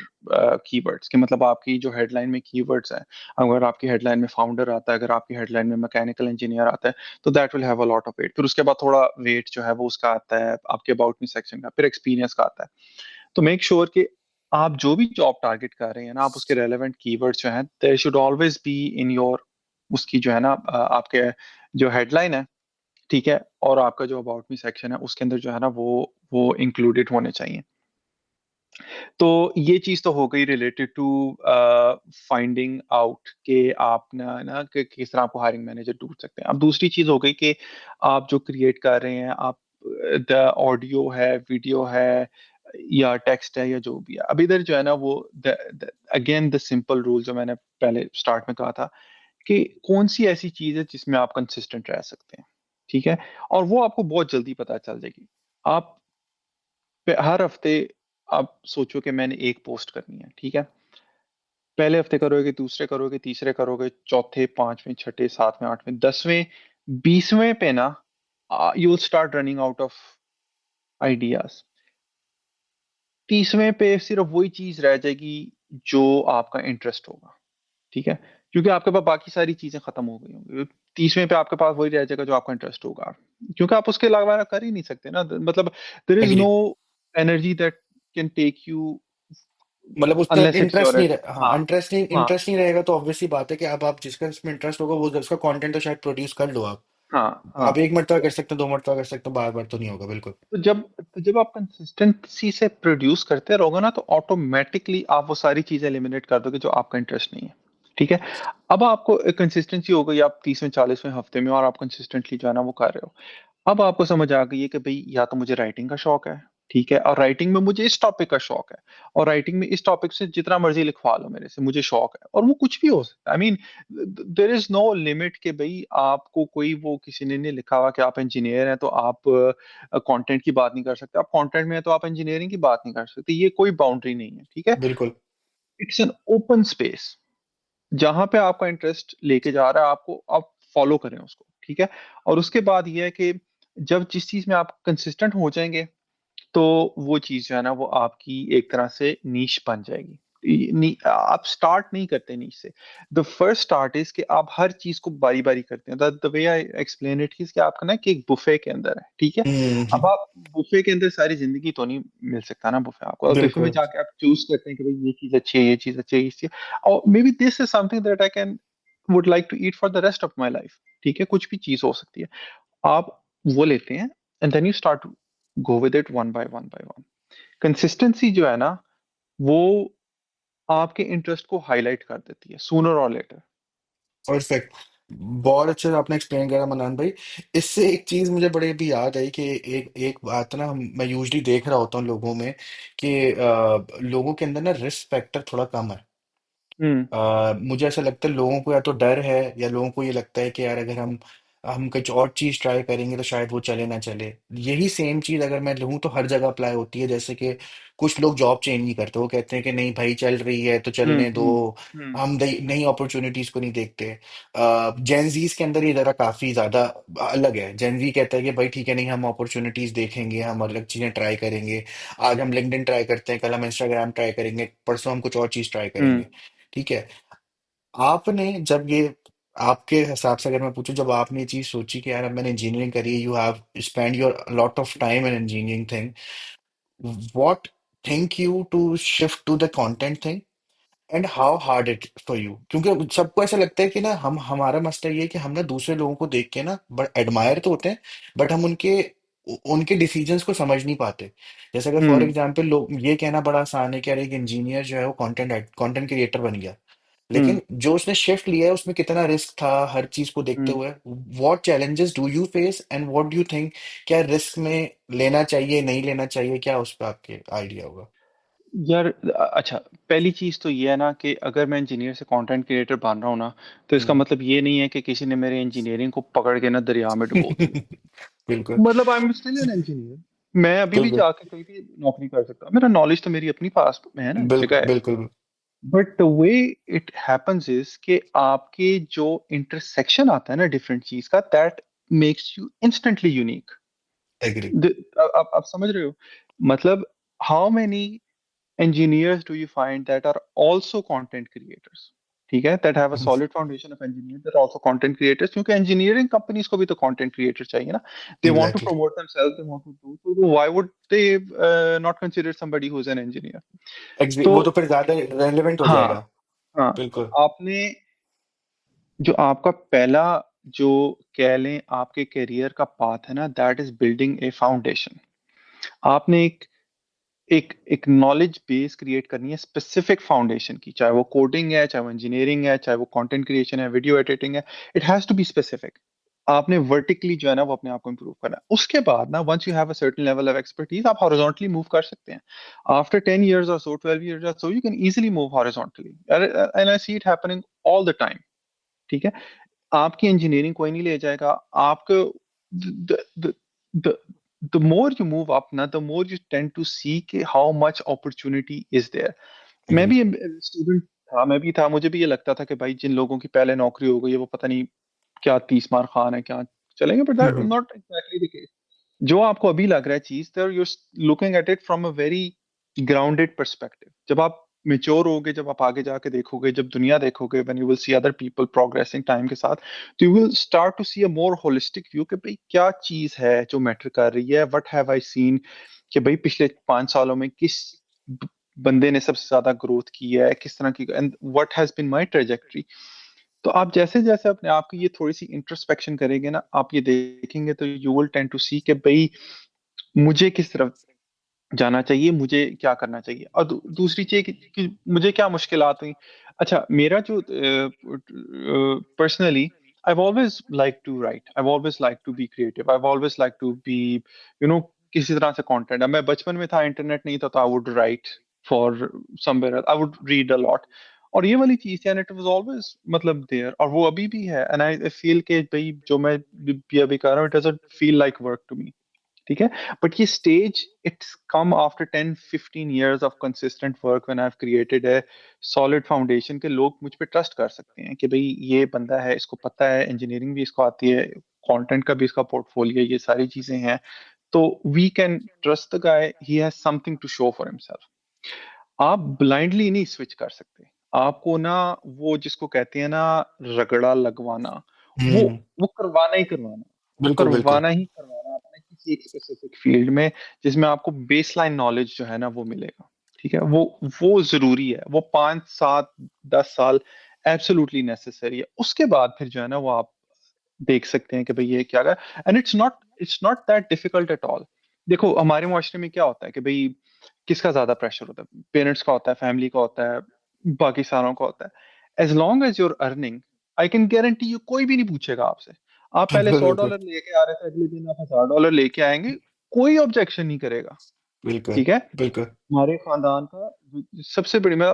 keywords. कि मतलब आपकी जो हेडलाइन में कीवर्ड्स हैं, अगर आपकी हेडलाइन में फाउंडर आता है, अगर आपकी हेडलाइन में मैकेनिकल इंजीनियर आता है, तो that will have a lot of weight. फिर उसके बाद थोड़ा वेट जो है वो उसका आता है आपके अबाउट मी सेक्शन का, फिर एक्सपीरियंस का आता है। तो मेक श्योर कि आप जो भी जॉब टारगेट कर रहे हैं ना, आप उसके रेलेवेंट कीवर्ड्स जो हैं they should always be in your, उसकी जो है ना आपके जो हेडलाइन है, ठीक है, और आपका जो अबाउट मी सेक्शन है उसके अंदर जो है ना वो इंक्लूडेड होने चाहिए। तो ये चीज तो हो गई रिलेटेड टू फाइंडिंग आउट कि आप ना कि किस तरह आपको हायरिंग मैनेजर ढूंढ सकते हैं। अब दूसरी चीज हो गई कि आप जो क्रिएट कर रहे हैं, आप द ऑडियो है, वीडियो है, या टेक्स्ट है, या जो भी है। अब इधर जो है ना वो अगेन द सिंपल रूल जो मैंने पहले स्टार्ट में कहा था कि कौन सी ऐसी चीज है जिसमें आप कंसिस्टेंट रह सकते हैं, ठीक है। और वो आपको बहुत जल्दी पता चल जाएगी। आप हर हफ्ते आप सोचो कि मैंने एक पोस्ट करनी है, ठीक है। पहले हफ्ते करोगे, दूसरे करोगे, तीसरे करोगे, चौथे, पांचवें, छठे, सातवें, आठवें, 10वें, 20वें पे ना you will start running out of ideas. 30वें पे सिर्फ वही चीज रह जाएगी जो आपका इंटरेस्ट होगा, ठीक है। क्योंकि आपके पास बाकी सारी चीजें खत्म हो गई होंगी। 30वें पे आपके पास वही रह जाएगा जो आपका इंटरेस्ट होगा, क्योंकि आप उसके अलावा कर ही नहीं सकते ना। मतलब there is agree. No energy that can take you मतलब उसका अनलेस इट्स इंटरेस्ट योर। नहीं रहे, हाँ हाँ। हाँ। इंटरेस्ट नहीं रहेगा तो ऑब्वियस सी बात है कि अब आप जिसका इसमें इंटरेस्ट होगा वो उसका कंटेंट तो शायद प्रोड्यूस कर लो आप। हाँ। हाँ। आप एक मरतबा कर सकते हो, दो मरतबा कर सकते हो, बार बार तो नहीं होगा बिल्कुल। तो जब आप कंसिस्टेंसी से प्रोड्यूस करते रहोगे ना, तो ऑटोमेटिकली आप वो सारी चीजें एलिमिनेट कर दोगे जो आपका इंटरेस्ट नहीं है, ठीक है। अब आपको कंसिस्टेंसी हो गई, आप 30वें 40वें हफ्ते में, और आप कंसिस्टेंटली जो है ना वो कर रहे हो। अब आपको समझ आ गई है कि भाई या तो मुझे राइटिंग का शौक है, ठीक है, और राइटिंग में मुझे इस टॉपिक का शौक है, और राइटिंग में इस टॉपिक से जितना मर्जी लिखवा लो मेरे से, मुझे शौक है। और वो कुछ भी हो सकता है, I mean there is no limit कि भाई आपको कोई, वो किसी ने नहीं लिखा हुआ कि आप इंजीनियर हैं तो आप कंटेंट की बात नहीं कर सकते, आप कंटेंट में हैं तो आप इंजीनियरिंग की बात नहीं कर सकते। ये कोई बाउंड्री नहीं है, ठीक है। बिल्कुल। इट्स एन ओपन स्पेस, जहां पे आपका इंटरेस्ट लेके जा रहा है आपको, आप फॉलो करें उसको, ठीक है। और उसके बाद ये है कि जब जिस चीज में आप कंसिस्टेंट हो जाएंगे, तो वो चीज जो है ना वो आपकी एक तरह से नीश बन जाएगी। आप स्टार्ट नहीं करते नीच से। द फर्स्ट स्टार्ट इज कि आप हर चीज को बारी बारी करते हैं। The way I explain it is कि आपका ना कि एक बुफे के अंदर है, ठीक है। अब हम्म। आप बुफे के अंदर सारी जिंदगी तो नहीं मिल सकता ना बुफे आपको, और बुफे में बिल्कुल। जाके आप चूज करते हैं कि भाई ये चीज अच्छी है, ये चीज अच्छी है, ये चीज, और maybe this is something that I can would like to eat for the rest of my life. ठीक है, कुछ भी चीज हो सकती है। आप वो लेते हैं and then you start go with it one by one. Consistency जो है ना वो आपके इंटरेस्ट को हाईलाइट कर देती है सूनर और लेटर। परफेक्ट। बहुत अच्छे से आपने एक्सप्लेन करा मनान भाई। इससे एक चीज मुझे बड़े भी याद आई कि एक एक बात ना मैं यूजली देख रहा होता हूँ लोगों में कि लोगों के अंदर ना रिस्क फैक्टर थोड़ा कम है। हम्म। मुझे ऐसा लगता है लोगों को या तो डर है या लोगों को ये लगता है कि यार अगर हम कुछ और चीज ट्राई करेंगे तो शायद वो चले ना चले। यही सेम चीज अगर मैं लूँ तो हर जगह अप्लाई होती है। जैसे कि कुछ लोग जॉब चेंज नहीं करते, वो कहते हैं कि नहीं भाई चल रही है तो हम्म। चलने दो, हम्म। हम्म। हम नई नई अपॉर्चुनिटीज को नहीं देखते। जेनजीज के अंदर ये जरा काफी ज्यादा अलग है। जेनजी कहता है कि भाई ठीक है, नहीं हम अपॉर्चुनिटीज देखेंगे, हम अलग चीजें ट्राई करेंगे। आज हम लिंक्डइन ट्राई करते हैं, कल हम इंस्टाग्राम ट्राई करेंगे, परसों हम कुछ और चीज ट्राई हम्म। करेंगे। ठीक है। आपने जब ये आपके हिसाब से अगर मैं पूछूं, जब आपने ये चीज सोची कि यार अब मैंने इंजीनियरिंग करी है, you have spend your lot of time in engineering thing, what think you to shift to the content thing and how hard it for you? क्योंकि सबको ऐसा लगता है कि ना हम हमारा मसला ये है कि हम ना दूसरे लोगों को देख के ना बट एडमायर तो होते हैं, बट हम उनके उनके डिसीजंस को समझ नहीं पाते। जैसे अगर फॉर हम्म। एग्जांपल लोग ये कहना बड़ा आसान है कि यार एक इंजीनियर जो है वो कंटेंट कंटेंट क्रिएटर बन गया, हम्म। लेकिन जो उसने शिफ्ट लिया है उसमें कितना रिस्क था हर चीज को देखते हम्म। हुए। What challenges do you face and what do you think, क्या रिस्क में लेना चाहिए नहीं लेना चाहिए, क्या उस पर आपके आइडिया होगा? यार अच्छा, पहली चीज तो ये है ना कि अगर मैं इंजीनियर से कंटेंट क्रिएटर बन रहा हूँ ना, तो इसका हम्म। मतलब ये नहीं है कि किसी ने मेरे इंजीनियरिंग को पकड़ के ना दरिया में डुबो दिया। बिल्कुल। मतलब I am still an engineer. मैं अभी भी बिल्कुल। जाके कहीं भी नौकरी कर सकता हूँ, मेरा नॉलेज तो मेरी अपनी पास में है ना, बिल्कुल। जगह है। बिल्कुल। But the way it happens is कि आपके जो इंटरसेक्शन आता है ना डिफरेंट चीज का, that makes you instantly unique. Agree. आप समझ रहे हो? मतलब how many engineers do you find that are also content creators? ठीक है, that have a solid foundation of engineering that are also content creators, क्योंकि engineering companies को भी तो content creator चाहिए ना। They want to exactly. promote themselves, they want to do, so why would they not consider somebody who's an engineer? Exact, तो वो तो फिर ज्यादा रेलेवेंट हो हाँ, जाएगा। हाँ, तो बिल्कुल। आपने जो आपका पहला जो कह लें आपके करियर का पाथ है ना, that is building A foundation. आपने एक एक नॉलेज बेस क्रिएट करनी है स्पेसिफिक फाउंडेशन की, चाहे वो कोडिंग है, चाहे वो इंजीनियरिंग है, चाहे वो कंटेंट क्रिएशन है, वीडियो एडिटिंग है। It has to be specific. आपने वर्टिकली जो है ना वो अपने आप को इंप्रूव करना है। उसके बाद ना once you have a certain level of expertise, आप हॉरिजॉन्टली मूव कर सकते हैं। After 10 years or so, 12 years or so, you can easily move horizontally, and I see it happening all the time। ठीक है, आपकी इंजीनियरिंग कोई नहीं ले जाएगा आपको। The the the the more you move up ना, the more you tend to see कि how much opportunity is there। मैं एग्री। भी स्टूडेंट था, मैं भी था, मुझे भी ये लगता था कि भाई जिन लोगों की पहले नौकरी हो गई है वो पता नहीं क्या 30 मार खान है, क्या चलेंगे, but that not exactly the case. जो आपको अभी लग रहा है चीज, तो you're looking at it from a very grounded perspective. जब आप मेच्योर होगे, जब आप आगे जाके देखोगे, जब दुनिया देखोगे, when you will see other people progressing time के साथ, तो you will start to see a more holistic view कि भाई क्या चीज है जो मैटर कर रही है, व्हाट हैव आई सीन, कि भाई पिछले 5 सालों में किस ब- बंदे ने सबसे ज्यादा ग्रोथ की है, किस तरह की, and what has been my trajectory. तो आप जैसे जैसे अपने आप की ये थोड़ी सी इंट्रोस्पेक्शन करेंगे ना, आप ये देखेंगे, तो यू विल टेंड टू सी कि भाई मुझे किस तरफ जाना चाहिए, मुझे क्या करना चाहिए, और दूसरी चीज कि मुझे क्या मुश्किलात हुई। अच्छा, मेरा जो personally, I've always liked to write, I've always liked to be creative, I've always liked to be, you know, किसी तरह से कंटेंट। अब मैं बचपन में था, इंटरनेट नहीं था, तो I would write for somewhere, I would read a lot. और ये वाली चीज है, इट वाज ऑलवेज मतलब देयर, और वो अभी भी है। एंड आई फील कि भाई जो मैं भी अभी कर रहा हूँ, it doesn't feel like work to me. ठीक है, बट ये stage it's come after 10-15 years of consistent work, when I have created है सॉलिड फाउंडेशन, के लोग मुझ पे ट्रस्ट कर सकते हैं कि भाई ये बंदा है, इसको पता है, इंजीनियरिंग भी इसको आती है, कंटेंट का भी इसका पोर्टफोलियो, ये सारी चीजें हैं, तो we can trust the guy, he has something to show for himself. आप ब्लाइंडली नहीं स्विच कर सकते। आपको ना, वो जिसको कहते हैं ना, रगड़ा लगवाना, वो हम्म। वो करवाना ही करवाना, वो बिल्कुल बिल्कुल। करवाना ही करवाना अपने किसी एक स्पेसिफिक फील्ड में, जिसमें आपको बेसलाइन नॉलेज जो है ना वो मिलेगा। ठीक है, वो जरूरी है, वो 5 7 10 साल एब्सोल्युटली नेसेसरी है। उसके बाद फिर जो है ना वो आप देख सकते हैं कि भाई ये क्या है। And it's not that difficult at all. देखो हमारे मुआशरे में क्या होता है कि भाई किसका ज्यादा प्रेशर होता है, पेरेंट्स का होता है, फैमिली का होता है, बाकी सारों का होता है। As long as you're earning, I can guarantee you कोई भी नहीं पूछेगा आपसे। आप पहले बिल्कुल सौ बिल्कुल। डॉलर लेके आ रहे थे, अगले दिन आप $1000 लेके आएंगे, कोई ऑब्जेक्शन नहीं करेगा। बिल्कुल ठीक है। बिल्कुल। हमारे खानदान का सबसे बड़ी, मैं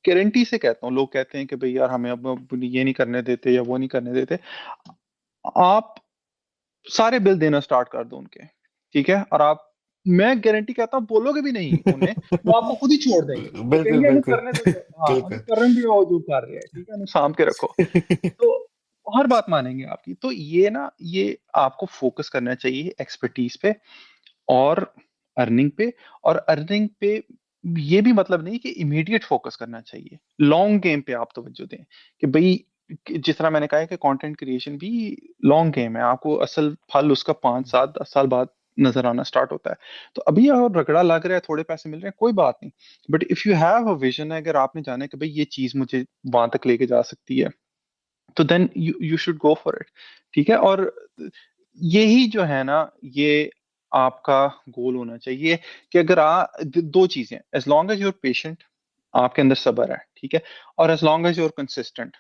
गारंटी से कहता हूँ, लोग कहते हैं कि भाई यार हमें अब ये नहीं करने देते या वो नहीं करने देते, आप सारे बिल देना स्टार्ट कर दो उनके। ठीक है, और आप, मैं गारंटी कहता हूँ, बोलोगे भी नहीं उन्हें, वो आपको खुद ही छोड़ देंगे, वो बिल्कुल कहेंगे हमें बिल्कुल। करने दो तो, हाँ हमें बिल्कुल। करने दियो जो कर रहे हैं, ठीक है हमें साम के रखो। तो हर बात मानेंगे आपकी। तो ये ना, ये आपको फोकस करना चाहिए एक्सपर्टीज पे और अर्निंग पे। और अर्निंग पे ये भी मतलब नहीं कि इमीडिएट फोकस करना चाहिए, लॉन्ग गेम पे आप तवज्जो दें कि भाई, जिस तरह मैंने कहा है कि कंटेंट क्रिएशन भी लॉन्ग गेम है, आपको असल फल उसका 5 7 10 साल बाद नजर आना स्टार्ट होता है। तो अभी और रगड़ा लग रहा है, थोड़े पैसे मिल रहे हैं, कोई बात नहीं, but if you have a vision, अगर आपने जाना है कि भाई ये चीज मुझे वहां तक लेके जा सकती है, तो then you you should go for it. ठीक है। और यही जो है ना, ये आपका गोल होना चाहिए कि अगर दो चीजें, as long as you're patient, आपके अंदर सब्र है, ठीक है, और as long as you're consistent,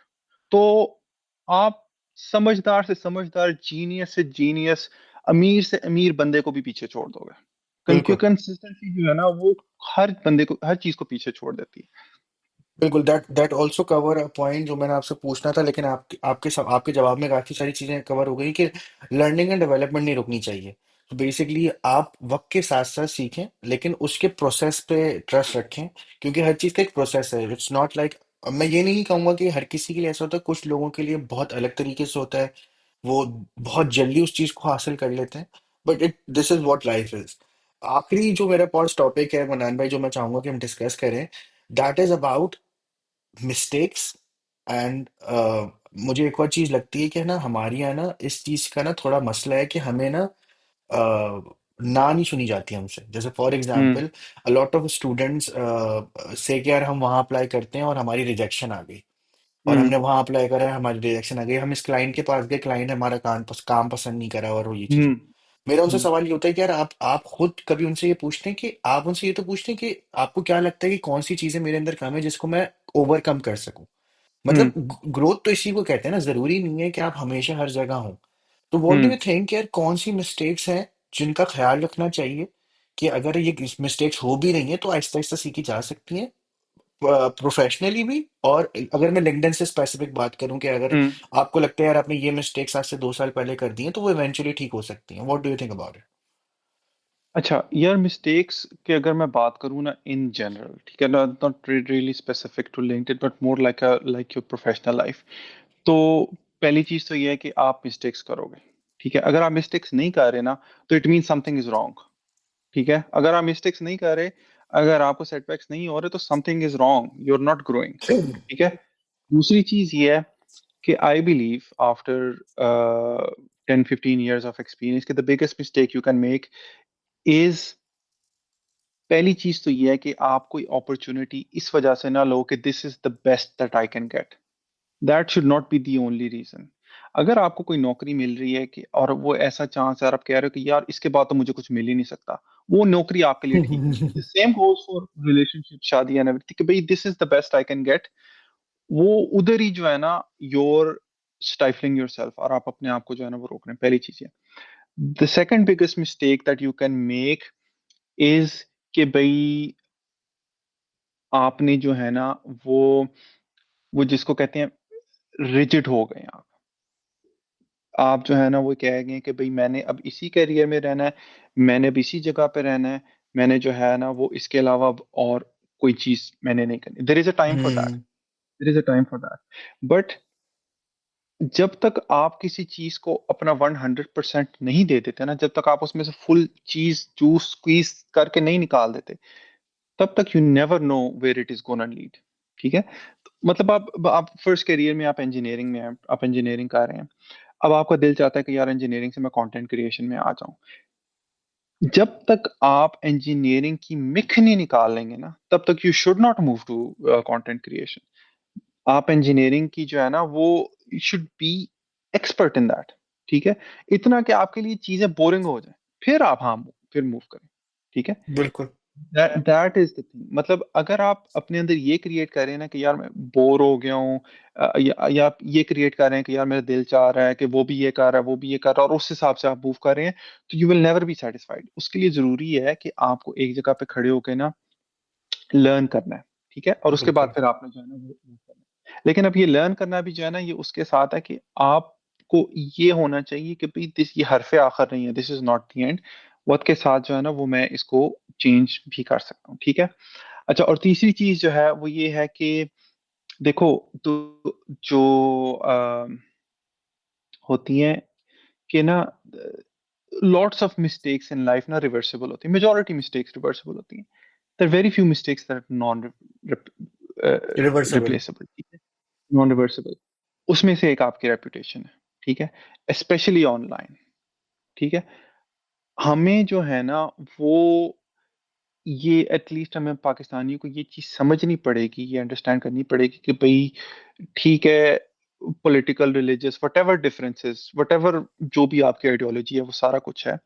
तो आप समझदार से समझदार, जीनियस से जीनियस, अमीर से अमीर बंदे को भी पीछे छोड़ दोगे। क्योंकि बिल्कुल कंसिस्टेंसी जो है ना, वो हर बंदे को, हर चीज को पीछे छोड़ देती बिल्कुल। That that also cover a point जो मैंने आपसे पूछना था, लेकिन आपके जवाब में काफी सारी चीजें कवर हो गई कि लर्निंग एंड डेवलपमेंट नहीं रुकनी चाहिए। तो बेसिकली आप वक्त के साथ साथ सीखें, लेकिन उसके प्रोसेस पे ट्रस्ट रखें, क्योंकि हर चीज का एक प्रोसेस है। इट्स नॉट लाइक, मैं ये नहीं कहूंगा कि हर किसी के लिए ऐसा होता है, कुछ लोगों के लिए बहुत अलग तरीके से होता है, वो बहुत जल्दी उस चीज को हासिल कर लेते हैं। But it this is what life is. आखिरी जो मेरा पास टॉपिक है मनान भाई, जो मैं चाहूंगा कि हम डिस्कस करें, that is about mistakes and मुझे एक और चीज लगती है कि ना हमारे यहाँ ना इस चीज का ना थोड़ा मसला है कि हमें ना ना नहीं सुनी जाती हमसे। जैसे फॉर है। Example, a lot of students से कि यार हम वहाँ अप्लाई करते हैं और हमारी रिजेक्शन आ गई, और हम्म। हमने वहाँ अप्लाई करा है, हमारी रिजेक्शन आ गई, हम इस क्लाइंट के पास गए, क्लाइंट हमारा काम पसंद नहीं करा और वो ये चीज़ें। हम्म। मेरा उनसे हम्म। सवाल ये होता है कि यार आप खुद कभी उनसे ये पूछते हैं कि आप उनसे ये तो पूछते हैं कि आपको क्या लगता है कि कौन सी चीज़ें मेरे अंदर कम है जिसको मैं ओवरकम कर सकूं। हम्म। मतलब ग्रोथ तो इसी को कहते हैं ना, जरूरी नहीं है कि आप हमेशा हर जगह हो। तो what do hmm. You think यार, कौन सी मिस्टेक्स हैं जिनका ख्याल रखना चाहिए कि अगर ये मिस्टेक्स हो भी रही हैं तो आहिस्ता आहिस्ता सीखी जा सकती हैं, प्रोफेशनली भी। और अगर मैं लिंक्डइन से स्पेसिफिक बात करूं कि अगर हम्म। आपको लगता है यार आपने ये मिस्टेक्स आज से 2 साल पहले कर दी हैं तो वो इवेंचुअली ठीक हो सकती हैं, what do you think about it? अच्छा यार, मिस्टेक्स की अगर मैं बात करूँ ना, इन जनरल, ठीक है, not really specific to LinkedIn, but more like your professional life. तो पहली चीज तो ये है कि आप मिस्टेक्स करोगे। ठीक है, अगर आप मिस्टेक्स नहीं कर रहे ना, तो it mean something is wrong. ठीक है, अगर आप मिस्टेक्स नहीं कर रहे, अगर आपको सेटबैक्स नहीं हो रहे, तो something is wrong, you are not growing. ठीक है। दूसरी चीज ये है कि I believe after 10 15 years of experience कि the biggest mistake you can make is, पहली चीज तो ये है कि आप कोई अपॉर्चुनिटी इस वजह से ना लो कि this is the best that I can get. That should not be the only reason. अगर आपको कोई नौकरी मिल रही है कि, और वो ऐसा चांस है और आप कह रहे हो कि यार इसके बाद तो मुझे कुछ मिल ही नहीं सकता, वो नौकरी आपके लिए ठीक नहीं है। सेम गोज फॉर रिलेशनशिप, शादी एंड एवरीथिंग, कि भाई this is the best I can gate, वो उधर ही जो है ना, योर स्टाइफलिंग योर सेल्फ, और आप अपने आप को जो है ना वो रोक रहे हैं, पहली चीज है। The second biggest mistake that you can make is कि भाई आपने जो है ना, वो वो जिसको कहते हैं रिजिड हो गए आप जो है ना वो कह गए कि भाई मैंने अब इसी करियर में रहना है, मैंने अब इसी जगह पे रहना है, मैंने जो है ना वो इसके अलावा अब और कोई चीज मैंने नहीं करनी। There is a time for that, hmm. There is a time for that, but जब तक आप किसी चीज को अपना 100% नहीं दे देते ना, जब तक आप उसमें से फुल चीज जूस स्क्वीज करके नहीं निकाल देते, तब तक you never know where it is gonna lead. ठीक है। तो मतलब आप फर्स्ट करियर में आप इंजीनियरिंग में हैं, आप इंजीनियरिंग कर रहे हैं। अब आपका दिल चाहता है कि यार इंजीनियरिंग से मैं कंटेंट क्रिएशन में आ जाऊं। जब तक आप इंजीनियरिंग की मिख नहीं निकाल लेंगे ना, तब तक you should not move to content creation. आप इंजीनियरिंग की जो है ना वो, you should be expert in that. ठीक है। इतना कि आपके लिए चीजें बोरिंग हो जाए, फिर आप, हाँ, फिर मूव करें। ठीक है। बिल्कुल दैट इज द थिंग। मतलब अगर आप अपने अंदर ये क्रिएट कर रहे हैं ना कि यार मैं बोर हो गया हूँ, या आप ये क्रिएट कर रहे हैं कि यार मेरा दिल चाह रहा है कि वो भी ये कर रहा है, वो भी ये कर रहा है, और उस हिसाब से आप मूव कर रहे हैं, तो you will never be satisfied. उसके लिए जरूरी है कि आपको एक जगह पे खड़े होकर ना लर्न करना है। ठीक है। और उसके बाद बिल्कुल फिर आपने जो है ना वो move करना है। लेकिन अब ये लर्न करना भी जो है ना, ये उसके साथ है कि आपको ये होना चाहिए कि भाई दिस, ये हरफे आखिर नहीं है, this is not the end. वक्त के साथ जो है ना वो मैं इसको चेंज भी कर सकता हूँ। ठीक है। अच्छा, और तीसरी चीज जो है वो ये है कि देखो, तो जो होती हैं कि ना, lots of mistakes in life ना रिवर्सिबल होती है, मेजोरिटी मिस्टेक्स रिवर्सिबल होती हैं। There very few mistakes that non reversible replaceable. ठीक है। Non reversible. उसमें से एक आपकी रेपुटेशन है। ठीक है। Specially online. ठीक है। हमें जो है ना वो, ये एटलीस्ट हमें पाकिस्तानियों को ये चीज समझनी पड़ेगी, ये अंडरस्टैंड करनी पड़ेगी कि भाई ठीक है, political, religious, what ever differences, what ever जो भी आपकी आइडियोलॉजी है वो सारा कुछ है,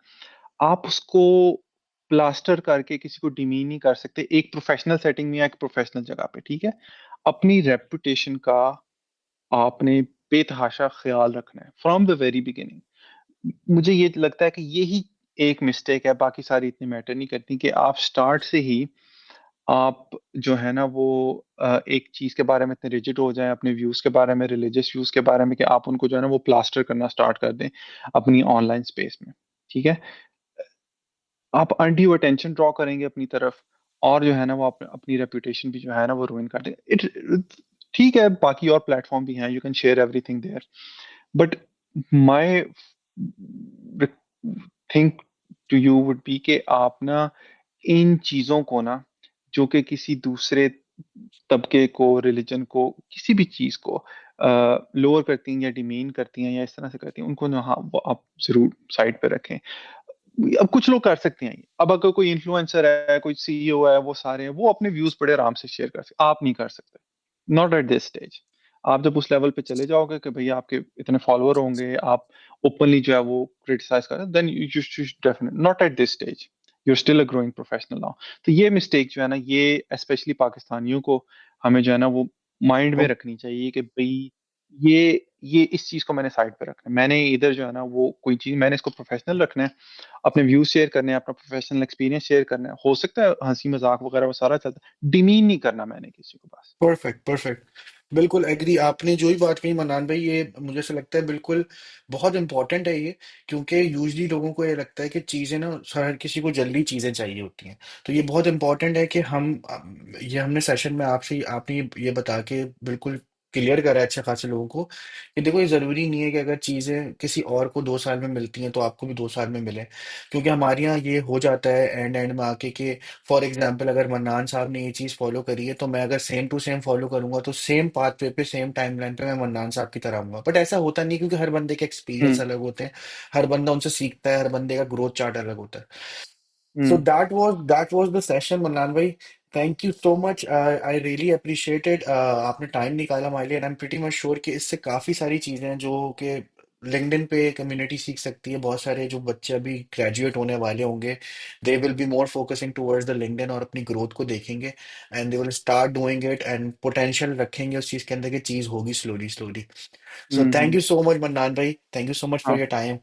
आप उसको प्लास्टर करके किसी को डिमीन नहीं कर सकते एक प्रोफेशनल सेटिंग में या एक प्रोफेशनल जगह पे। ठीक है। अपनी रेपुटेशन का आपने बेतहाशा ख्याल रखना है फ्रॉम द वेरी बिगिनिंग। मुझे ये लगता है कि यही एक मिस्टेक है, बाकी सारी इतनी मैटर नहीं करती, कि आप स्टार्ट से ही आप जो है ना वो एक चीज के बारे में इतने रिजिड हो जाएं, अपने व्यूज के बारे में, रिलीजियस व्यूज के बारे में, कि आप उनको जो है ना वो प्लास्टर करना स्टार्ट कर दें अपनी ऑनलाइन स्पेस में। ठीक है। आप अनड्यू अटेंशन ड्रॉ करेंगे अपनी तरफ, और जो है ना वो अपनी रेपुटेशन भी जो है ना वो रुइन कर देंगे। इट, ठीक है, बाकी और प्लेटफॉर्म भी हैं, you can share everything there, but my think to you would be कि आप ना इन चीजों को ना, जो कि किसी दूसरे तबके को, रिलीजन को, किसी भी चीज को लोअर करती हैं या डिमीन करती हैं या इस तरह से करती हैं, उनको ना, हाँ, वो आप जरूर साइड पे रखें। अब कुछ लोग कर सकते हैं ये। अब अगर कोई इन्फ्लुएंसर है, कोई सीईओ है, वो सारे हैं, वो अपने व्यूज बड़े आराम से शेयर कर सकते, आप नहीं कर सकते। Not at this stage. आप जब उस लेवल पे चले जाओगे कि भैया आपके इतने फॉलोअर होंगे, आप ओपनली जो है वो क्रिटिसाइज करें, then you definite not at this stage. You are still a growing professional now. तो ये मिस्टेक जो है ना, ये स्पेशली पाकिस्तानियों को हमें जो है ना वो माइंड में रखनी चाहिए कि भाई ये इस चीज को मैंने साइड पे रखना है। मैंने इधर जो है ना वो कोई चीज, मैंने इसको प्रोफेशनल रखना है, अपने व्यूज शेयर करने हैं, अपना प्रोफेशनल एक्सपीरियंस शेयर करना है। हो सकता है हंसी मजाक वगैरह वो सारा चलता है, डिमीन नहीं करना मैंने किसी को, बस। Perfect perfect. बिल्कुल एग्री, आपने जो ही बात कही मनान भाई, ये मुझे ऐसा लगता है बिल्कुल बहुत इंपॉर्टेंट है ये। क्योंकि यूजली लोगों को ये लगता है कि चीज़ें ना, हर किसी को जल्दी चीज़ें चाहिए होती हैं। तो ये बहुत इंपॉर्टेंट है कि हम ये हमने सेशन में आपसे आपने ये बता के बिल्कुल क्लियर करा है अच्छे खासे लोगों को कि देखो, ये ज़रूरी नहीं है कि अगर चीज़ें किसी और को 2 साल में मिलती हैं तो आपको भी 2 साल में मिले। क्योंकि हमारे यहाँ ये हो जाता है एंड एंड में आके कि फॉर एग्जाम्पल अगर मन्नान साहब ने ये चीज़ फॉलो करी है तो मैं अगर सेम टू सेम फॉलो करूंगा तो सेम पाथ वे पे सेम टाइमलाइन पे मैं मन्नान साहब की तरह आऊंगा। बट ऐसा होता नहीं, क्योंकि हर बंदे के एक्सपीरियंस हम्म। अलग होते हैं। हर बंदा उनसे सीखता है, हर बंदे का ग्रोथ चार्ट अलग होता है। So hmm. that was the session, Mannan भाई। Thank you so much, I really appreciated आपने टाइम निकाला हमारे लिए। And I am pretty much sure कि इससे काफ़ी सारी चीज़ें हैं जो कि लिंक्डइन पे कम्युनिटी सीख सकती है। बहुत सारे जो बच्चे अभी ग्रेजुएट होने वाले होंगे, they will be more focusing towards the LinkedIn और अपनी ग्रोथ को देखेंगे। And they will start doing it and potential रखेंगे उस चीज़ के अंदर कि चीज़ होगी slowly slowly. So thank hmm. You so much Mannan भाई, thank you so much for हाँ। Your time.